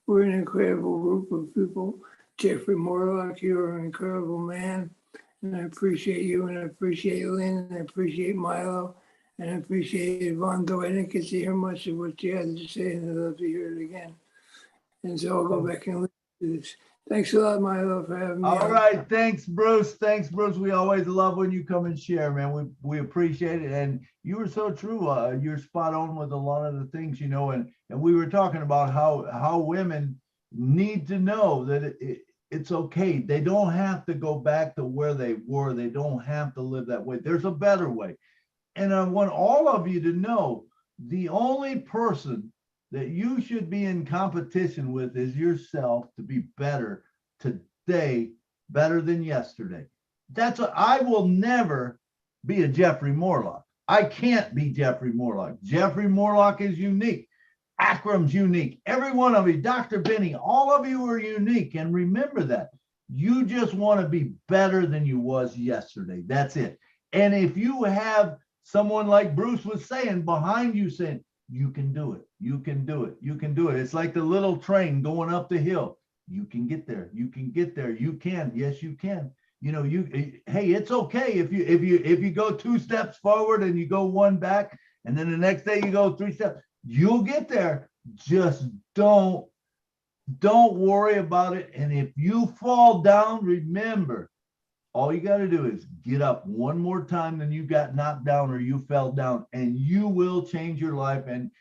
we're an incredible group of people. Jeffrey Morlock, you're an incredible man. And I appreciate you, and I appreciate Lynn, and I appreciate Milo, and I appreciate Yvonne, though I didn't get to hear much of what you had to say, and I'd love to hear it again. And so I'll go back and listen to this. Thanks a lot, Milo, for having me. All right. Thanks, Bruce. Thanks, Bruce. We always love when you come and share, man. We appreciate it. And you were so true. You're spot on with a lot of the things, and we were talking about how women need to know that it's okay. They don't have to go back to where they were. They don't have to live that way. There's a better way. And I want all of you to know the only person that you should be in competition with is yourself to be better today, better than yesterday. I will never be a Jeffrey Morlock. I can't be Jeffrey Morlock. Jeffrey Morlock is unique. Akram's unique. Every one of you, Dr. Benny, all of you are unique. And remember that. You just want to be better than you was yesterday. That's it. And if you have someone like Bruce was saying behind you saying, you can do it. You can do it. You can do it. It's like the little train going up the hill. You can get there. You can get there. You can. Yes, you can. Hey, it's okay if you go 2 steps forward and you go 1 back, and then the next day you go 3 steps. You'll get there. Just don't worry about it. And if you fall down, remember, all you got to do is get up one more time than you got knocked down or you fell down, and you will change your life. And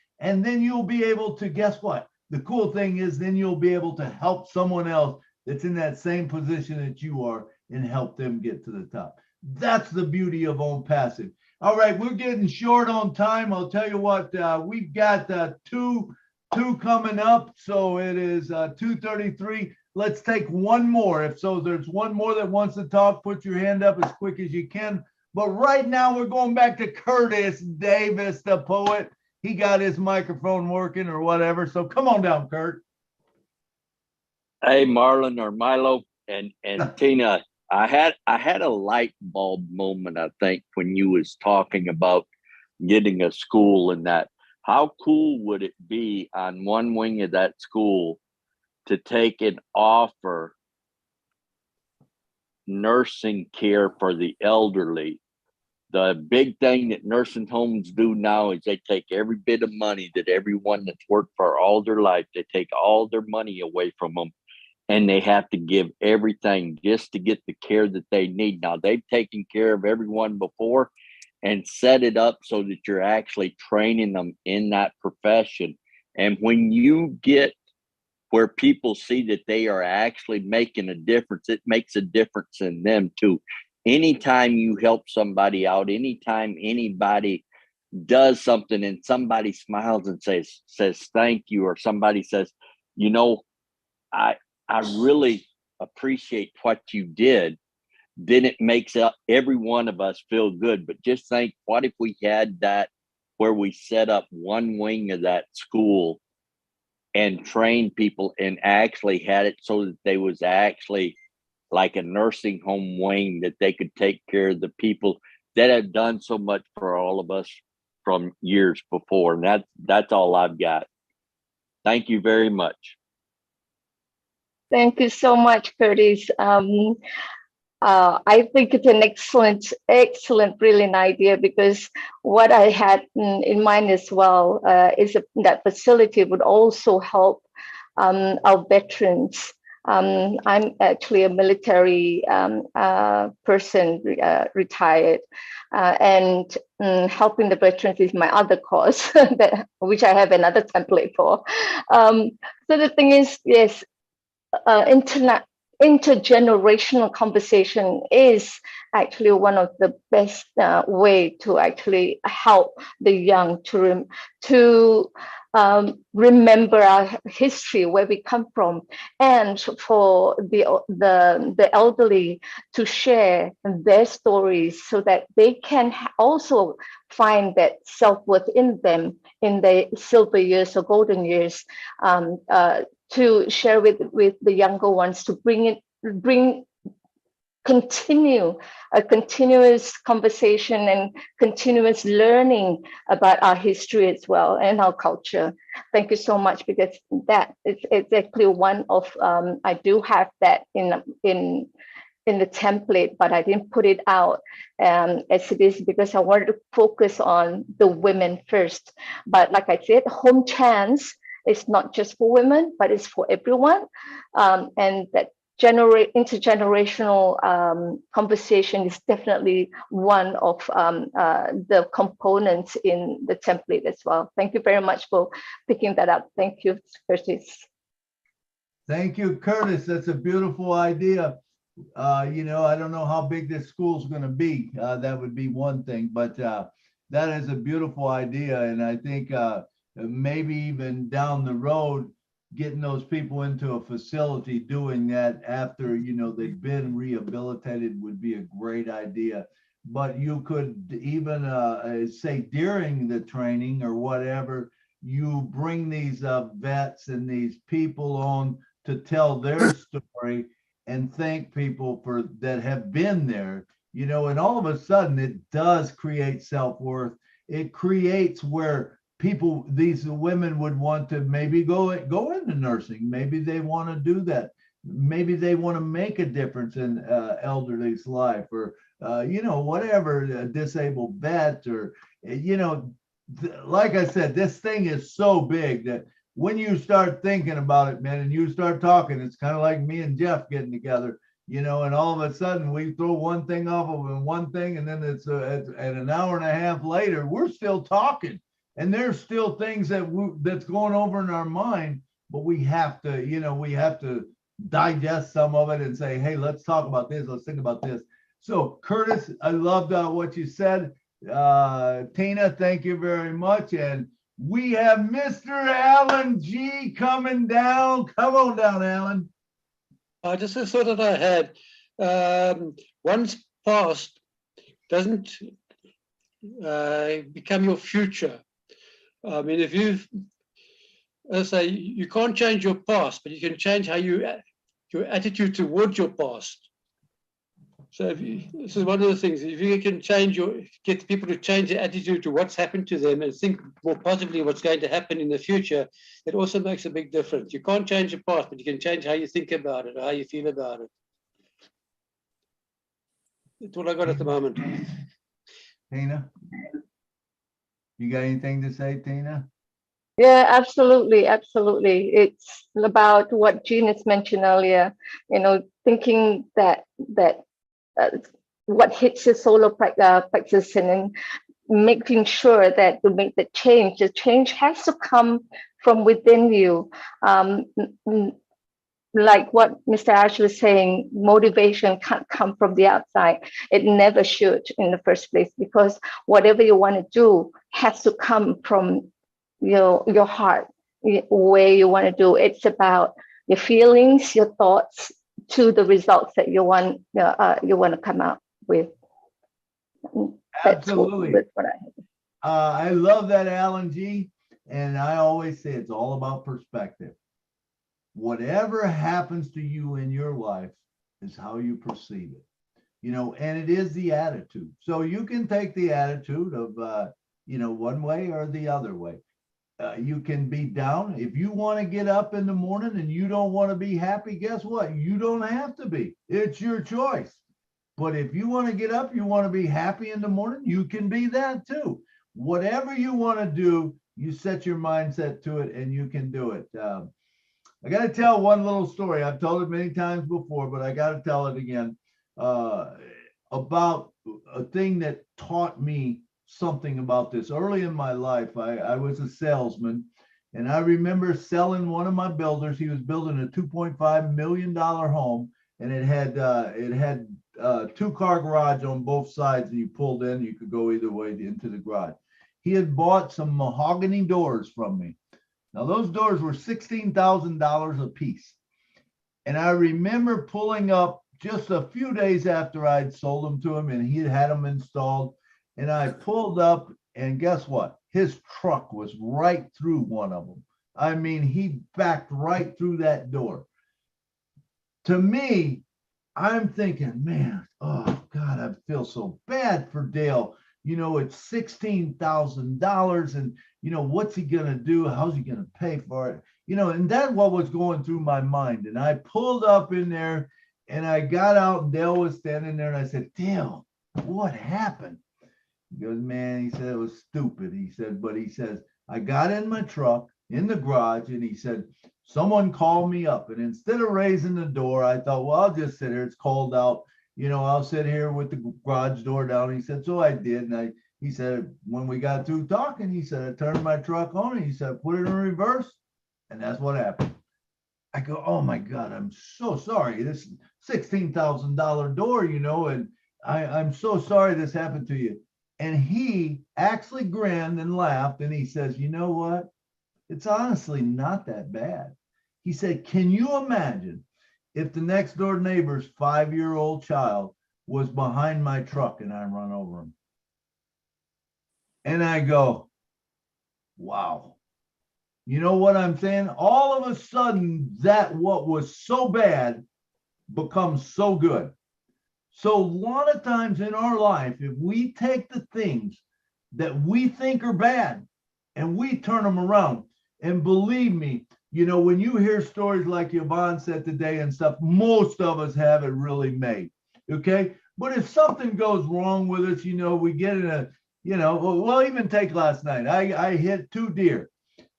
then you'll be able to, guess what? The cool thing is then you'll be able to help someone else that's in that same position that you are and help them get to the top. That's the beauty of ONPASSIVE. All right, we're getting short on time. I'll tell you what, we've got two coming up. So it is 2:33. Let's take one more. If so, there's one more that wants to talk, put your hand up as quick as you can. But right now we're going back to Curtis Davis, the poet. He got his microphone working or whatever. So come on down, Kurt. Hey, Marlon or Milo and Tina, I had a light bulb moment, I think, when you was talking about getting a school and that. How cool would it be on one wing of that school to take and offer nursing care for the elderly? The big thing that nursing homes do now is they take every bit of money that everyone that's worked for all their life, they take all their money away from them, and they have to give everything just to get the care that they need. Now, they've taken care of everyone before and set it up so that you're actually training them in that profession. And when you get where people see that they are actually making a difference, it makes a difference in them too. Anytime you help somebody out, anytime anybody does something and somebody smiles and says thank you, or somebody says, you know, I really appreciate what you did, then it makes every one of us feel good. But just think, what if we had that where we set up one wing of that school and trained people and actually had it so that they was actually like a nursing home wing, that they could take care of the people that have done so much for all of us from years before. And that's all I've got. Thank you very much. Thank you so much, Curtis. I think it's an excellent, brilliant idea, because what I had in mind as well is that facility would also help our veterans. I'm actually a military person, retired, and helping the veterans is my other cause, which I have another template for. So the thing is, yes, intergenerational conversation is actually one of the best way to actually help the young to remember our history, where we come from, and for the elderly to share their stories so that they can also find that self-worth in them in the silver years or golden years, to share with the younger ones, to continue a continuous conversation and continuous learning about our history as well and our culture. Thank you so much, because that is exactly one of I do have that in the template, but I didn't put it out as it is, because I wanted to focus on the women first. But like I said, Home Chance is not just for women, but it's for everyone. And that intergenerational conversation is definitely one of the components in the template as well. Thank you very much for picking that up. Thank you, Curtis. Thank you, Curtis. That's a beautiful idea. You know, I don't know how big this school's going to be. That would be one thing, but that is a beautiful idea. And I think maybe even down the road, getting those people into a facility doing that after, you know, they've been rehabilitated would be a great idea. But you could even say during the training or whatever, you bring these vets and these people on to tell their story and thank people for that have been there, you know, and all of a sudden it does create self-worth. It creates where people, these women would want to maybe go into nursing. Maybe they want to do that. Maybe they want to make a difference in elderly's life, or you know, whatever, a disabled vet, or you know, like I said, this thing is so big that when you start thinking about it, man, and you start talking, it's kind of like me and Jeff getting together, you know, and all of a sudden we throw one thing off of one thing, and then it's an hour and a half later, we're still talking, and there's still things that's going over in our mind, but we have to, you know, we have to digest some of it and say, hey, let's talk about this. Let's think about this. So Curtis, I loved what you said. Tina, thank you very much. And we have Mr. Alan G coming down. Come on down, Alan. Just a thought that I had. One's past doesn't become your future. I mean, if you, as I say, you can't change your past, but you can change how your attitude towards your past. So this is one of the things, if you can get people to change their attitude to what's happened to them and think more positively what's going to happen in the future, it also makes a big difference. You can't change the past, but you can change how you think about it or how you feel about it. That's what I got at the moment. Tina, you got anything to say, Tina? Yeah, absolutely, absolutely. It's about what Jean has mentioned earlier, you know, thinking that what hits your solar plexus, and then making sure that to make the change has to come from within you. Like what Mr. Ash was saying, motivation can't come from the outside. It never should in the first place, because whatever you want to do has to come from your heart, where you want to do. It's about your feelings, your thoughts, to the results that you want to come out with. Absolutely. That's what I love that, Alan G. And I always say it's all about perspective. Whatever happens to you in your life is how you perceive it, you know, and it is the attitude. So you can take the attitude of, you know, one way or the other way. You can be down. If you want to get up in the morning and you don't want to be happy, guess what? You don't have to be. It's your choice. But if you want to get up, you want to be happy in the morning, you can be that too. Whatever you want to do, you set your mindset to it and you can do it. I got to tell one little story. I've told it many times before, but I got to tell it again, about a thing that taught me something about this. Early in my life, I was a salesman, and I remember selling one of my builders. He was building a $2.5 million home, and it had 2-car garage on both sides, and you pulled in, you could go either way into the garage. He had bought some mahogany doors from me. Now those doors were $16,000 a piece. And I remember pulling up just a few days after I'd sold them to him, and he had them installed. And I pulled up, and guess what? His truck was right through one of them. I mean, he backed right through that door. To me, I'm thinking, man, oh God, I feel so bad for Dale. You know, it's $16,000, and you know, what's he gonna do? How's he gonna pay for it? You know, and that's what was going through my mind. And I pulled up in there, and I got out, and Dale was standing there, and I said, Dale, what happened? He goes, man, he said, it was stupid. He said, but he says, I got in my truck in the garage, and he said, someone called me up, and instead of raising the door, I thought, well, I'll just sit here. It's cold out. You know, I'll sit here with the garage door down. He said, so I did. And he said, when we got through talking, he said, I turned my truck on, and he said, put it in reverse. And that's what happened. I go, oh my God, I'm so sorry. This $16,000 door, you know, and I'm so sorry this happened to you. And he actually grinned and laughed, and he says, you know what? It's honestly not that bad. He said, can you imagine if the next door neighbor's 5-year-old child was behind my truck and I run over him? And I go, wow. You know what I'm saying? All of a sudden, that what was so bad becomes so good. So a lot of times in our life, if we take the things that we think are bad and we turn them around, and believe me, you know, when you hear stories like Yvonne said today and stuff, most of us have it really made, okay? But if something goes wrong with us, you know, we get in You know, well, even take last night. I hit 2 deer,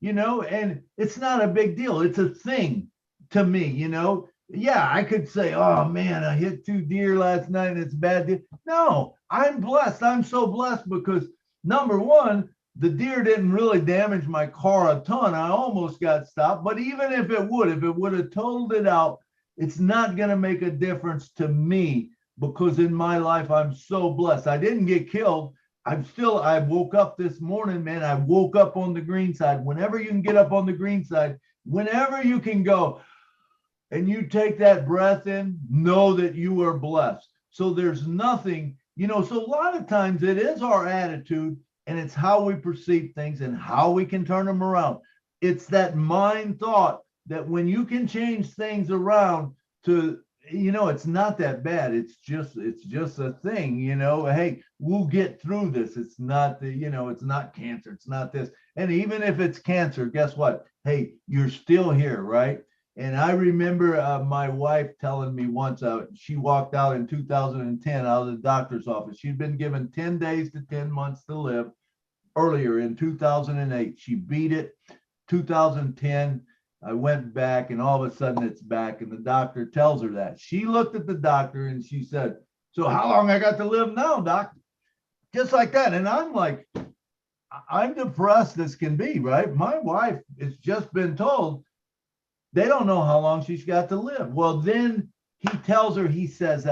you know, and it's not a big deal. It's a thing to me, you know. Yeah, I could say, oh man, I hit 2 deer last night and it's a bad deal. No, I'm blessed. I'm so blessed because number one, the deer didn't really damage my car a ton. I almost got stopped, but even if it would have totaled it out, it's not going to make a difference to me because in my life, I'm so blessed. I didn't get killed. I woke up this morning, man. I woke up on the green side. Whenever you can get up on the green side, whenever you can go and you take that breath in, know that you are blessed. So there's nothing, you know, so a lot of times it is our attitude and it's how we perceive things and how we can turn them around. It's that mind thought that when you can change things around to, you know, it's not that bad. It's just a thing, you know, hey, we'll get through this. It's not the, you know, it's not cancer. It's not this. And even if it's cancer, guess what? Hey, you're still here, right? And I remember my wife telling me once, she walked out in 2010 out of the doctor's office. She'd been given 10 days to 10 months to live earlier in 2008. She beat it. 2010, I went back and all of a sudden it's back. And the doctor tells her that. She looked at the doctor and she said, so how long I got to live now, doc? Just like that. And I'm like, I'm depressed as can be, right? My wife has just been told they don't know how long she's got to live. Well, then he tells her, he says,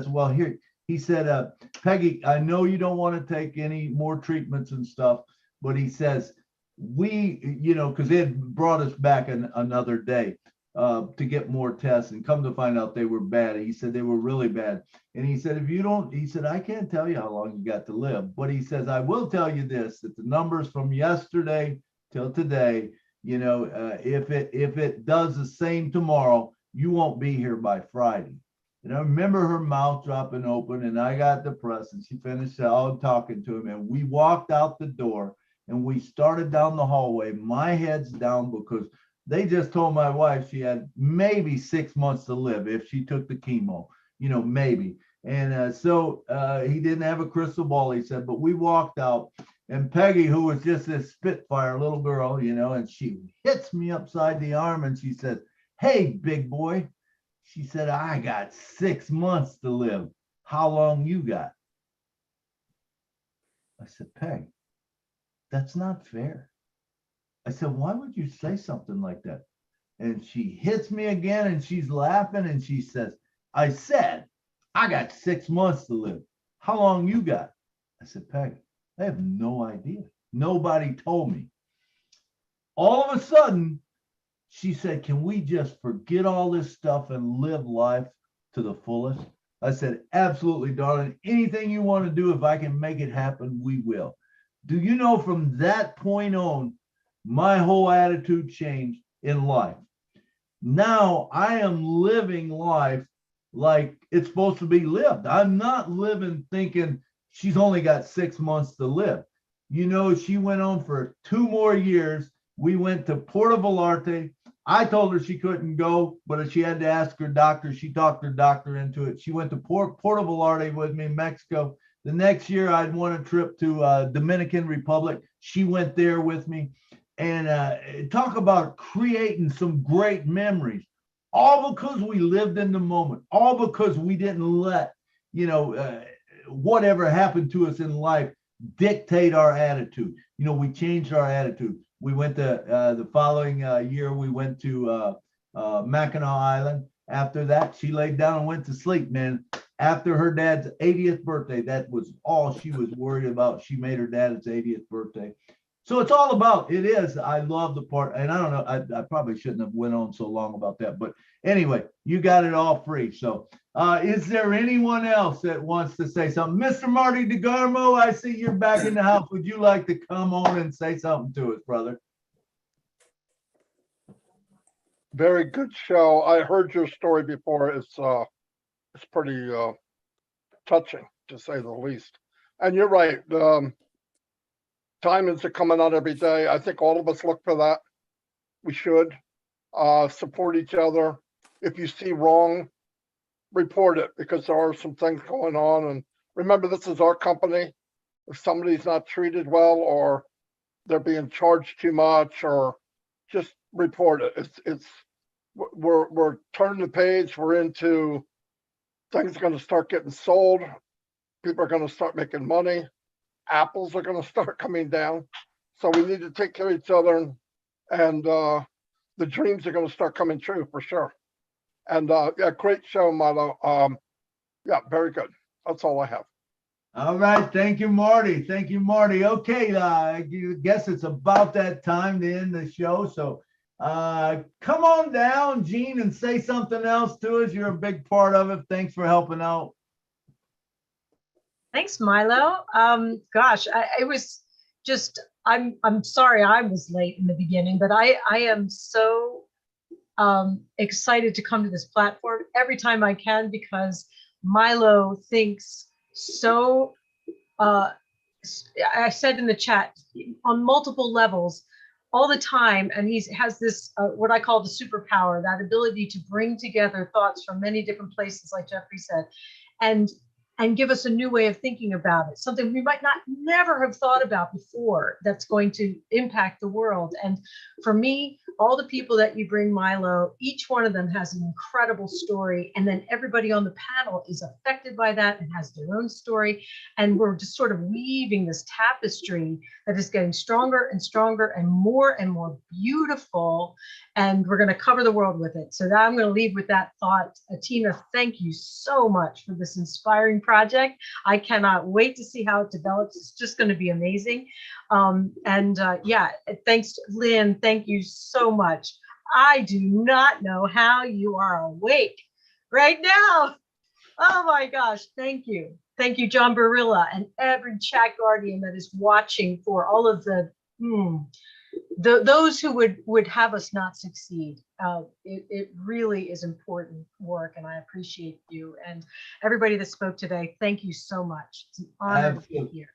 well, here, he said, Peggy, I know you don't want to take any more treatments and stuff, but he says, we, you know, because they had brought us back another day to get more tests and come to find out they were bad. He said they were really bad. And he said, if you don't, he said, I can't tell you how long you got to live, but he says, I will tell you this, that the numbers from yesterday till today, you know, if it does the same tomorrow, you won't be here by Friday. And I remember her mouth dropping open and I got depressed and she finished out talking to him and we walked out the door and we started down the hallway. My head's down because they just told my wife she had maybe 6 months to live if she took the chemo, you know, maybe. And so he didn't have a crystal ball, he said, but we walked out. And Peggy, who was just this spitfire little girl, you know, and she hits me upside the arm and she said, hey, big boy. She said, I got 6 months to live. How long you got? I said, Peg, that's not fair. I said, why would you say something like that? And she hits me again and she's laughing and she says, I said, I got 6 months to live. How long you got? I said, Peg, I have no idea. Nobody told me. All of a sudden, she said, can we just forget all this stuff and live life to the fullest? I said, absolutely, darling. Anything you want to do, if I can make it happen, we will. Do you know from that point on, my whole attitude changed in life. Now I am living life like it's supposed to be lived. I'm not living thinking she's only got 6 months to live. You know, she went on for 2 more years. We went to Puerto Vallarta. I told her she couldn't go, but she had to ask her doctor. She talked her doctor into it. She went to Puerto Vallarta with me in Mexico. The next year, I'd won a trip to Dominican Republic. She went there with me. And talk about creating some great memories, all because we lived in the moment, all because we didn't let, you know, whatever happened to us in life dictate our attitude. You know, we changed our attitude. We went to the following year, we went to Mackinac Island. After that, she laid down and went to sleep, man. After her dad's 80th birthday, that was all she was worried about. She made her dad his 80th birthday. So it's all about, it is, I love the part, and I don't know, I probably shouldn't have went on so long about that, but anyway, you got it all free. So is there anyone else that wants to say something? Mr. Marty DeGarmo, I see you're back in the house. Would you like to come on and say something to us, brother? Very good show. I heard your story before. It's pretty touching, to say the least. And you're right. Time is coming out every day. I think all of us look for that. We should support each other. If you see wrong, report it, because there are some things going on. And remember, this is our company. if somebody's not treated well or they're being charged too much, or just report it. We're turning the page. We're into things are going to start getting sold. People are going to start making money. Apples are going to start coming down. So we need to take care of each other, and the dreams are going to start coming true for sure. And yeah, great show, Milo. Yeah, very good. That's all I have. All right. Thank you, Marty. Thank you, Marty. Okay. I guess it's about that time to end the show. So come on down, Gene, and say something else to us. You're a big part of it. Thanks for helping out. Thanks, Milo. Gosh, it was just, I'm sorry I was late in the beginning, but I am so excited to come to this platform every time I can, because Milo thinks so, I said in the chat, on multiple levels all the time, and he has this, what I call the superpower, that ability to bring together thoughts from many different places, like Jeffrey said, and give us a new way of thinking about it, something we might never have thought about before that's going to impact the world. And for me, all the people that you bring, Milo, each one of them has an incredible story. And then everybody on the panel is affected by that and has their own story. And we're just sort of weaving this tapestry that is getting stronger and stronger and more beautiful. And we're going to cover the world with it. So now I'm going to leave with that thought. Tina, thank you so much for this inspiring project. I cannot wait to see how it develops. It's just going to be amazing. Yeah, thanks, Lynn. Thank you so much. I do not know how you are awake right now. Oh my gosh, thank you. Thank you, John Barilla, and every chat guardian that is watching, for all of those who would have us not succeed. It really is important work, and I appreciate you. And everybody that spoke today, thank you so much. It's an honor to be here.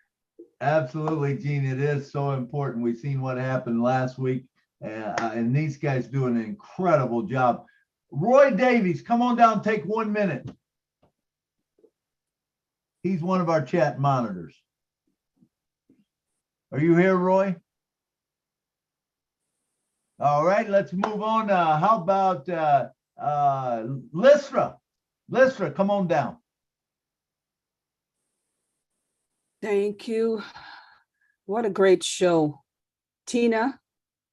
Absolutely, Gene. It is so important. We've seen what happened last week, and these guys do an incredible job. Roy Davies, come on down, take 1 minute. He's one of our chat monitors. Are you here, Roy? All right, let's move on. How about Lystra? Lystra, come on down. Thank you. What a great show. Tina,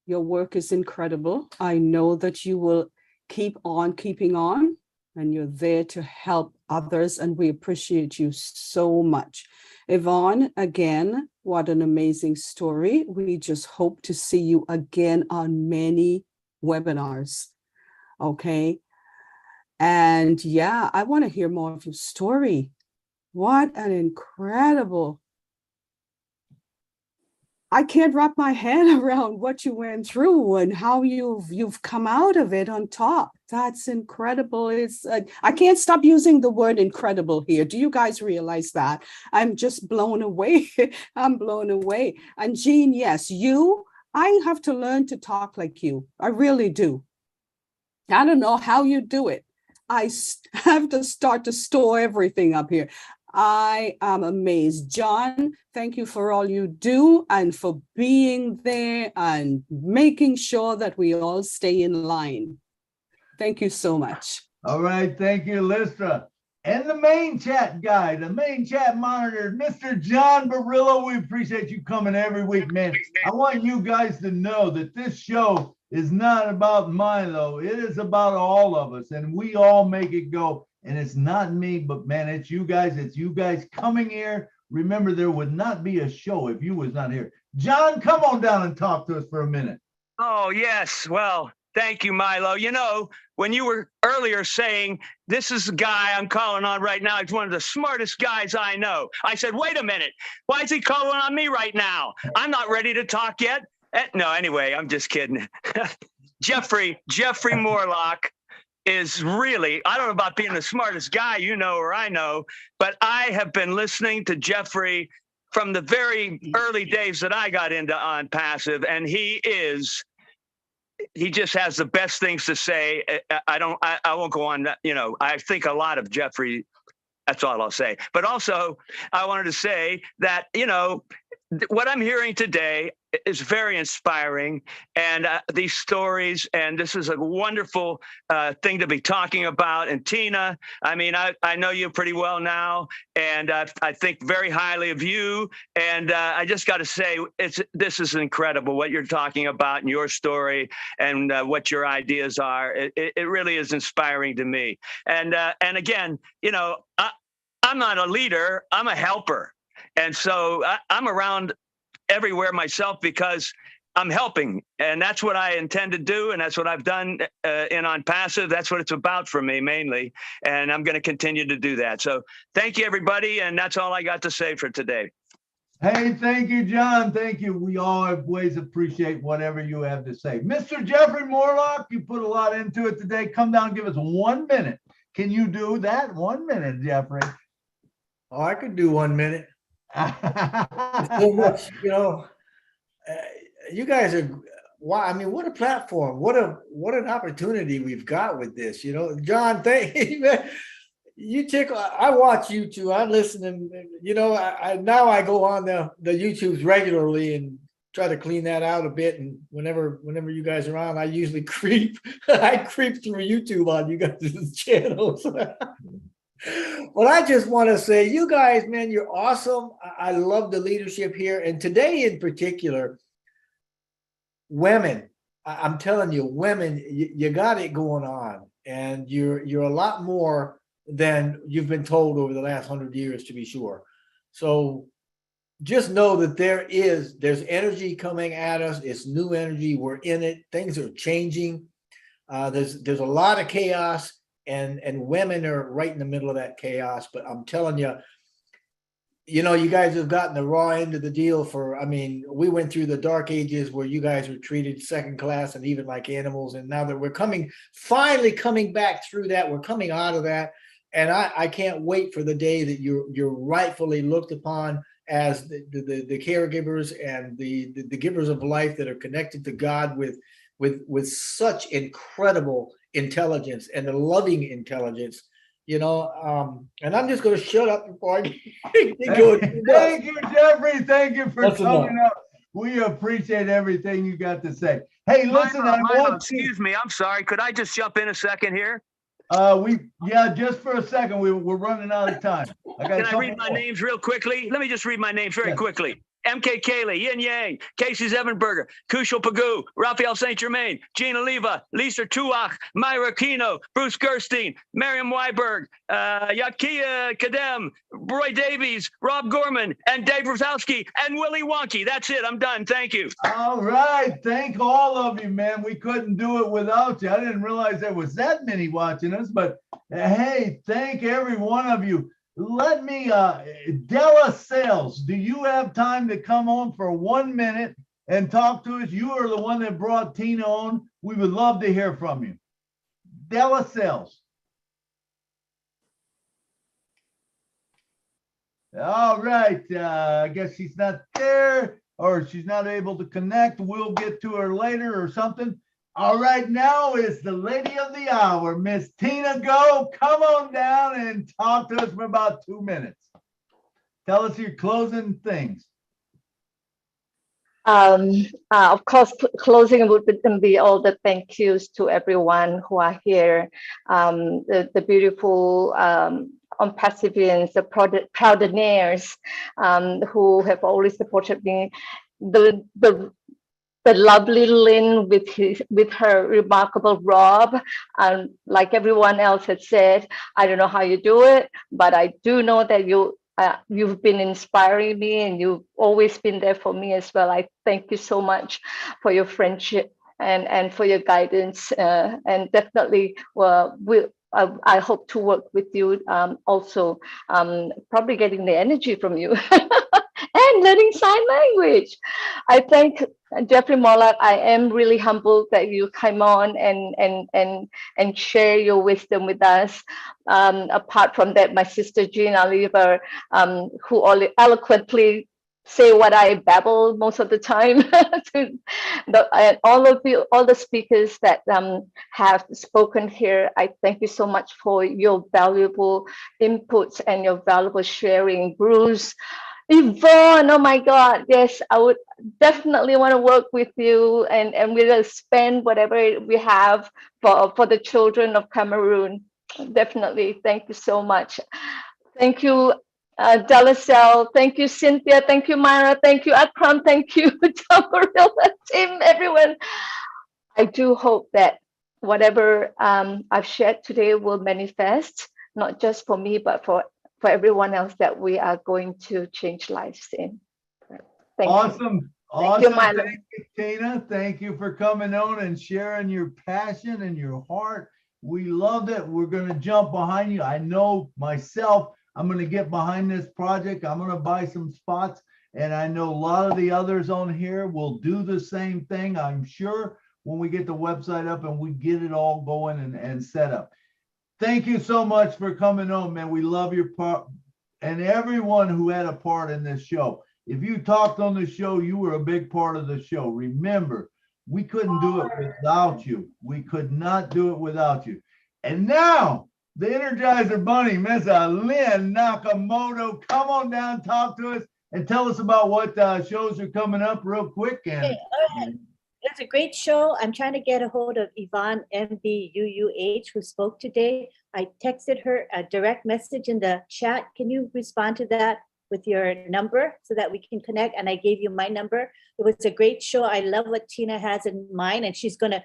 your work is incredible. I know that you will keep on keeping on, and you're there to help others, and we appreciate you so much. Yvonne, again, what an amazing story. We just hope to see you again on many webinars, okay? And yeah, I want to hear more of your story. What an incredible, I can't wrap my head around what you went through and how you've come out of it on top. That's incredible. It's I can't stop using the word incredible here. Do you guys realize that? I'm just blown away. I'm blown away. And Jean, yes, I have to learn to talk like you. I really do. I don't know how you do it. I have to start to store everything up here. I am amazed. John, thank you for all you do and for being there and making sure that we all stay in line. Thank you so much. All right, thank you, Lystra. And the main chat guy, the main chat monitor, Mr. John Barillo. We appreciate you coming every week, man. I want you guys to know that this show is not about Milo. It is about all of us, and we all make it go. And it's not me, but man, it's you guys. It's you guys coming here. Remember, there would not be a show if you was not here. John, come on down and talk to us for a minute. Oh, yes. Well, thank you, Milo. You know, when you were earlier saying, this is the guy I'm calling on right now, he's one of the smartest guys I know. I said, wait a minute. Why is he calling on me right now? I'm not ready to talk yet. No, anyway, I'm just kidding. Jeffrey Morlock is really, I don't know about being the smartest guy you know or I know, but I have been listening to Jeffrey from the very early days that I got into ONPASSIVE, and he just has the best things to say. I won't go on that, you know, I think a lot of Jeffrey That's all I'll say. But also, I wanted to say that, you know, what I'm hearing today is very inspiring, and these stories, and this is a wonderful thing to be talking about. And Tina, I mean, I know you pretty well now, and I think very highly of you. And I just got to say, this is incredible what you're talking about in your story, and what your ideas are. It really is inspiring to me. And again, you know, I'm not a leader, I'm a helper. And so I'm around everywhere myself because I'm helping. And that's what I intend to do. And that's what I've done in ONPASSIVE. That's what it's about for me mainly. And I'm going to continue to do that. So thank you, everybody. And that's all I got to say for today. Hey, thank you, John. Thank you. We always appreciate whatever you have to say. Mr. Jeffrey Morlock, you put a lot into it today. Come down and give us 1 minute. Can you do that? 1 minute, Jeffrey. Oh, I could do 1 minute. So much, you know, you guys are, wow, I mean, what a platform, what an opportunity we've got with this, you know. John, thank you, man. I watch YouTube, I listen, and you know, now I go on the YouTubes regularly and try to clean that out a bit. And whenever you guys are on, I usually creep through YouTube on you guys' channels. But I just want to say, you guys, man, you're awesome. I love the leadership here. And today in particular, women, I'm telling you, women, you got it going on. And you're a lot more than you've been told over the last 100 years, to be sure. So just know that there's energy coming at us. It's new energy. We're in it. Things are changing. There's a lot of chaos. And women are right in the middle of that chaos. But I'm telling you, you know, you guys have gotten the raw end of the deal I mean, we went through the dark ages where you guys were treated second class and even like animals. And now that we're finally coming back through that, we're coming out of that. And I can't wait for the day that you're rightfully looked upon as the caregivers and the givers of life that are connected to God with such incredible intelligence and a loving intelligence, you know. And I'm just going to shut up before I go. Thank you, Jeffrey. Thank you for That's coming enough. up. We appreciate everything you got to say. Hey, listen, Excuse me, I'm sorry. Could I just jump in a second here? Just for a second, we're running out of time. Can I read my names real quickly? Let me just read my names very quickly. MK Kaylee, Yin Yang, Casey Zevenberger, Kushal Pagoo, Raphael St. Germain, Gina Leva, Lisa Tuach, Myra Kino, Bruce Gerstein, Miriam Weiberg, Yakia Kadem, Roy Davies, Rob Gorman, and Dave Rosowski, and Willie Wonky. That's it. I'm done. Thank you. All right. Thank all of you, man. We couldn't do it without you. I didn't realize there was that many watching us, but hey, thank every one of you. Let me, Della Sales, do you have time to come on for 1 minute and talk to us? You are the one that brought Tina on. We would love to hear from you. Della Sales. All right. I guess she's not there, or she's not able to connect. We'll get to her later or something. All right, now is the lady of the hour, Miss Tina Goh. Come on down and talk to us for about 2 minutes. Tell us your closing things. Of course, closing would be all the thank yous to everyone who are here, the beautiful ONPASSIVians, the Proudinaires who have always supported me, the lovely Lynn with her remarkable Rob. Like everyone else had said, I don't know how you do it, but I do know that you've been inspiring me, and you've always been there for me as well. I thank you so much for your friendship and for your guidance, and definitely I hope to work with you also, probably getting the energy from you. And learning sign language. I thank Jeffrey Morlock. I am really humbled that you came on and share your wisdom with us. Apart from that, my sister Gina Lever, who eloquently say what I babble most of the time. And all the speakers that have spoken here, I thank you so much for your valuable inputs and your valuable sharing. Bruce, Yvonne, oh my God, yes, I would definitely want to work with you, and we'll spend whatever we have for the children of Cameroon. Definitely, thank you so much. Thank you, Delasel. Thank you, Cynthia. Thank you, Myra. Thank you, Akram. Thank you, Tamarilla, Tim, everyone. I do hope that whatever I've shared today will manifest, not just for me, but for everyone else that we are going to change lives in. Thank you. Awesome. Thank you, Awesome. Milo. Thank you, Tina. Thank you for coming on and sharing your passion and your heart. We loved it. We're going to jump behind you. I know myself, I'm going to get behind this project. I'm going to buy some spots. And I know a lot of the others on here will do the same thing, I'm sure, when we get the website up and we get it all going and set up. Thank you so much for coming on, man. We love your part and everyone who had a part in this show. If you talked on the show, you were a big part of the show. Remember, we couldn't do it without you. We could not do it without you. And now, the Energizer Bunny, Ms. Lynn Nakamoto, come on down, talk to us, and tell us about what shows are coming up real quick. And Okay, it's a great show. I'm trying to get a hold of Yvonne MBUUH, who spoke today. I texted her a direct message in the chat. Can you respond to that with your number so that we can connect? And I gave you my number. It was a great show. I love what Tina has in mind, and she's gonna,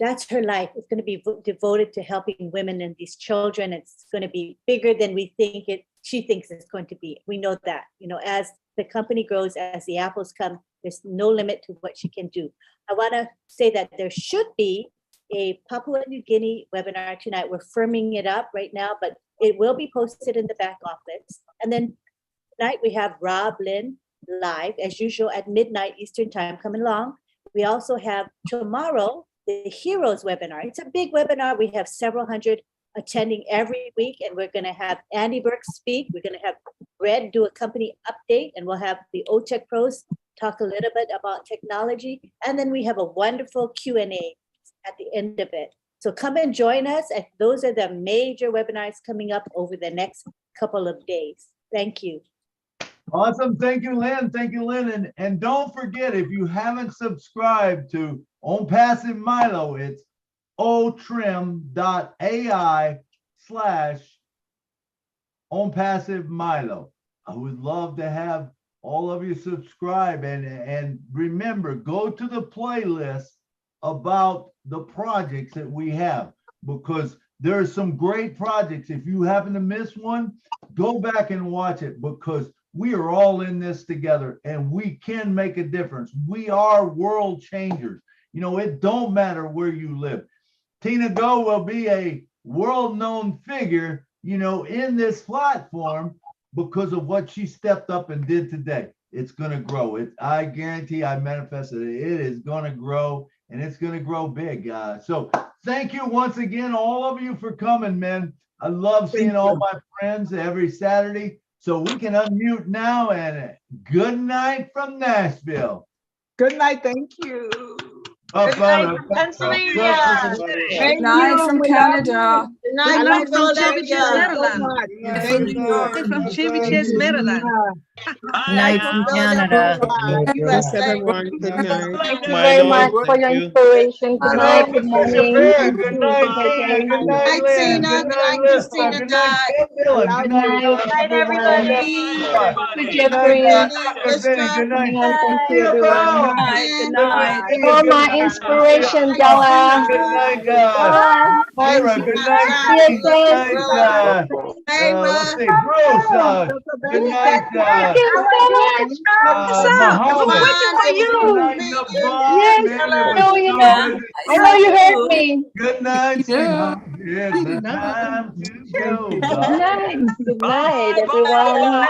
that's her life. It's gonna be devoted to helping women and these children. It's gonna be bigger than we think it, she thinks it's going to be. We know that, you know, as the company grows, as the apples come, there's no limit to what she can do. I wanna say that there should be a Papua New Guinea webinar tonight. We're firming it up right now, but it will be posted in the back office. And then tonight we have Rob Lynn live as usual at midnight Eastern time coming along. We also have tomorrow the Heroes webinar. It's a big webinar. We have several hundred attending every week, and we're going to have Andy Burke speak. We're going to have Red do a company update, and we'll have the OTech pros talk a little bit about technology, and then we have a wonderful Q&A at the end of it. So come and join us. And those are the major webinars coming up over the next couple of days. Thank you. awesome. Thank you, Lynn. Thank you, Lynn. And don't forget, if you haven't subscribed to ONPASSIVE Milo, it's otrim.ai/ONPASSIVE Milo. I would love to have all of you subscribe, and remember, go to the playlist about the projects that we have, because there are some great projects. If you happen to miss one, go back and watch it, because we are all in this together and we can make a difference. We are world changers. You know, it don't matter where you live. Tina Goh will be a world-known figure, you know, in this platform because of what she stepped up and did today. It's going to grow. I guarantee, I manifested it. It is going to grow, and it's going to grow big. So thank you once again, all of you, for coming, man. I love seeing all my friends every Saturday. So we can unmute now, and good night from Nashville. Good night. Thank you. Good night from Pennsylvania. Good night from Canada. Good night from Chevy Chase, Maryland. Thank you. From Chevy Chase, Maryland. Night from Canada. Bless everyone. Good night. Thank you very much for your inspiration. Good night. Good morning. Good night, Tina. Good night, Lynn. Good night, Lisa. Good night, Dylan. Good night, everybody. Good Jeffrey. Good night. Thank you, everyone. Good night. For my inspiration, Della. Good night, Myra. Good night. Good night. Let's see, Bruce. Good night. Thank you so much. Mahalo. Good Yes, I know you heard me. Good night. Yeah. It's time to go. Good night. Good night, everyone.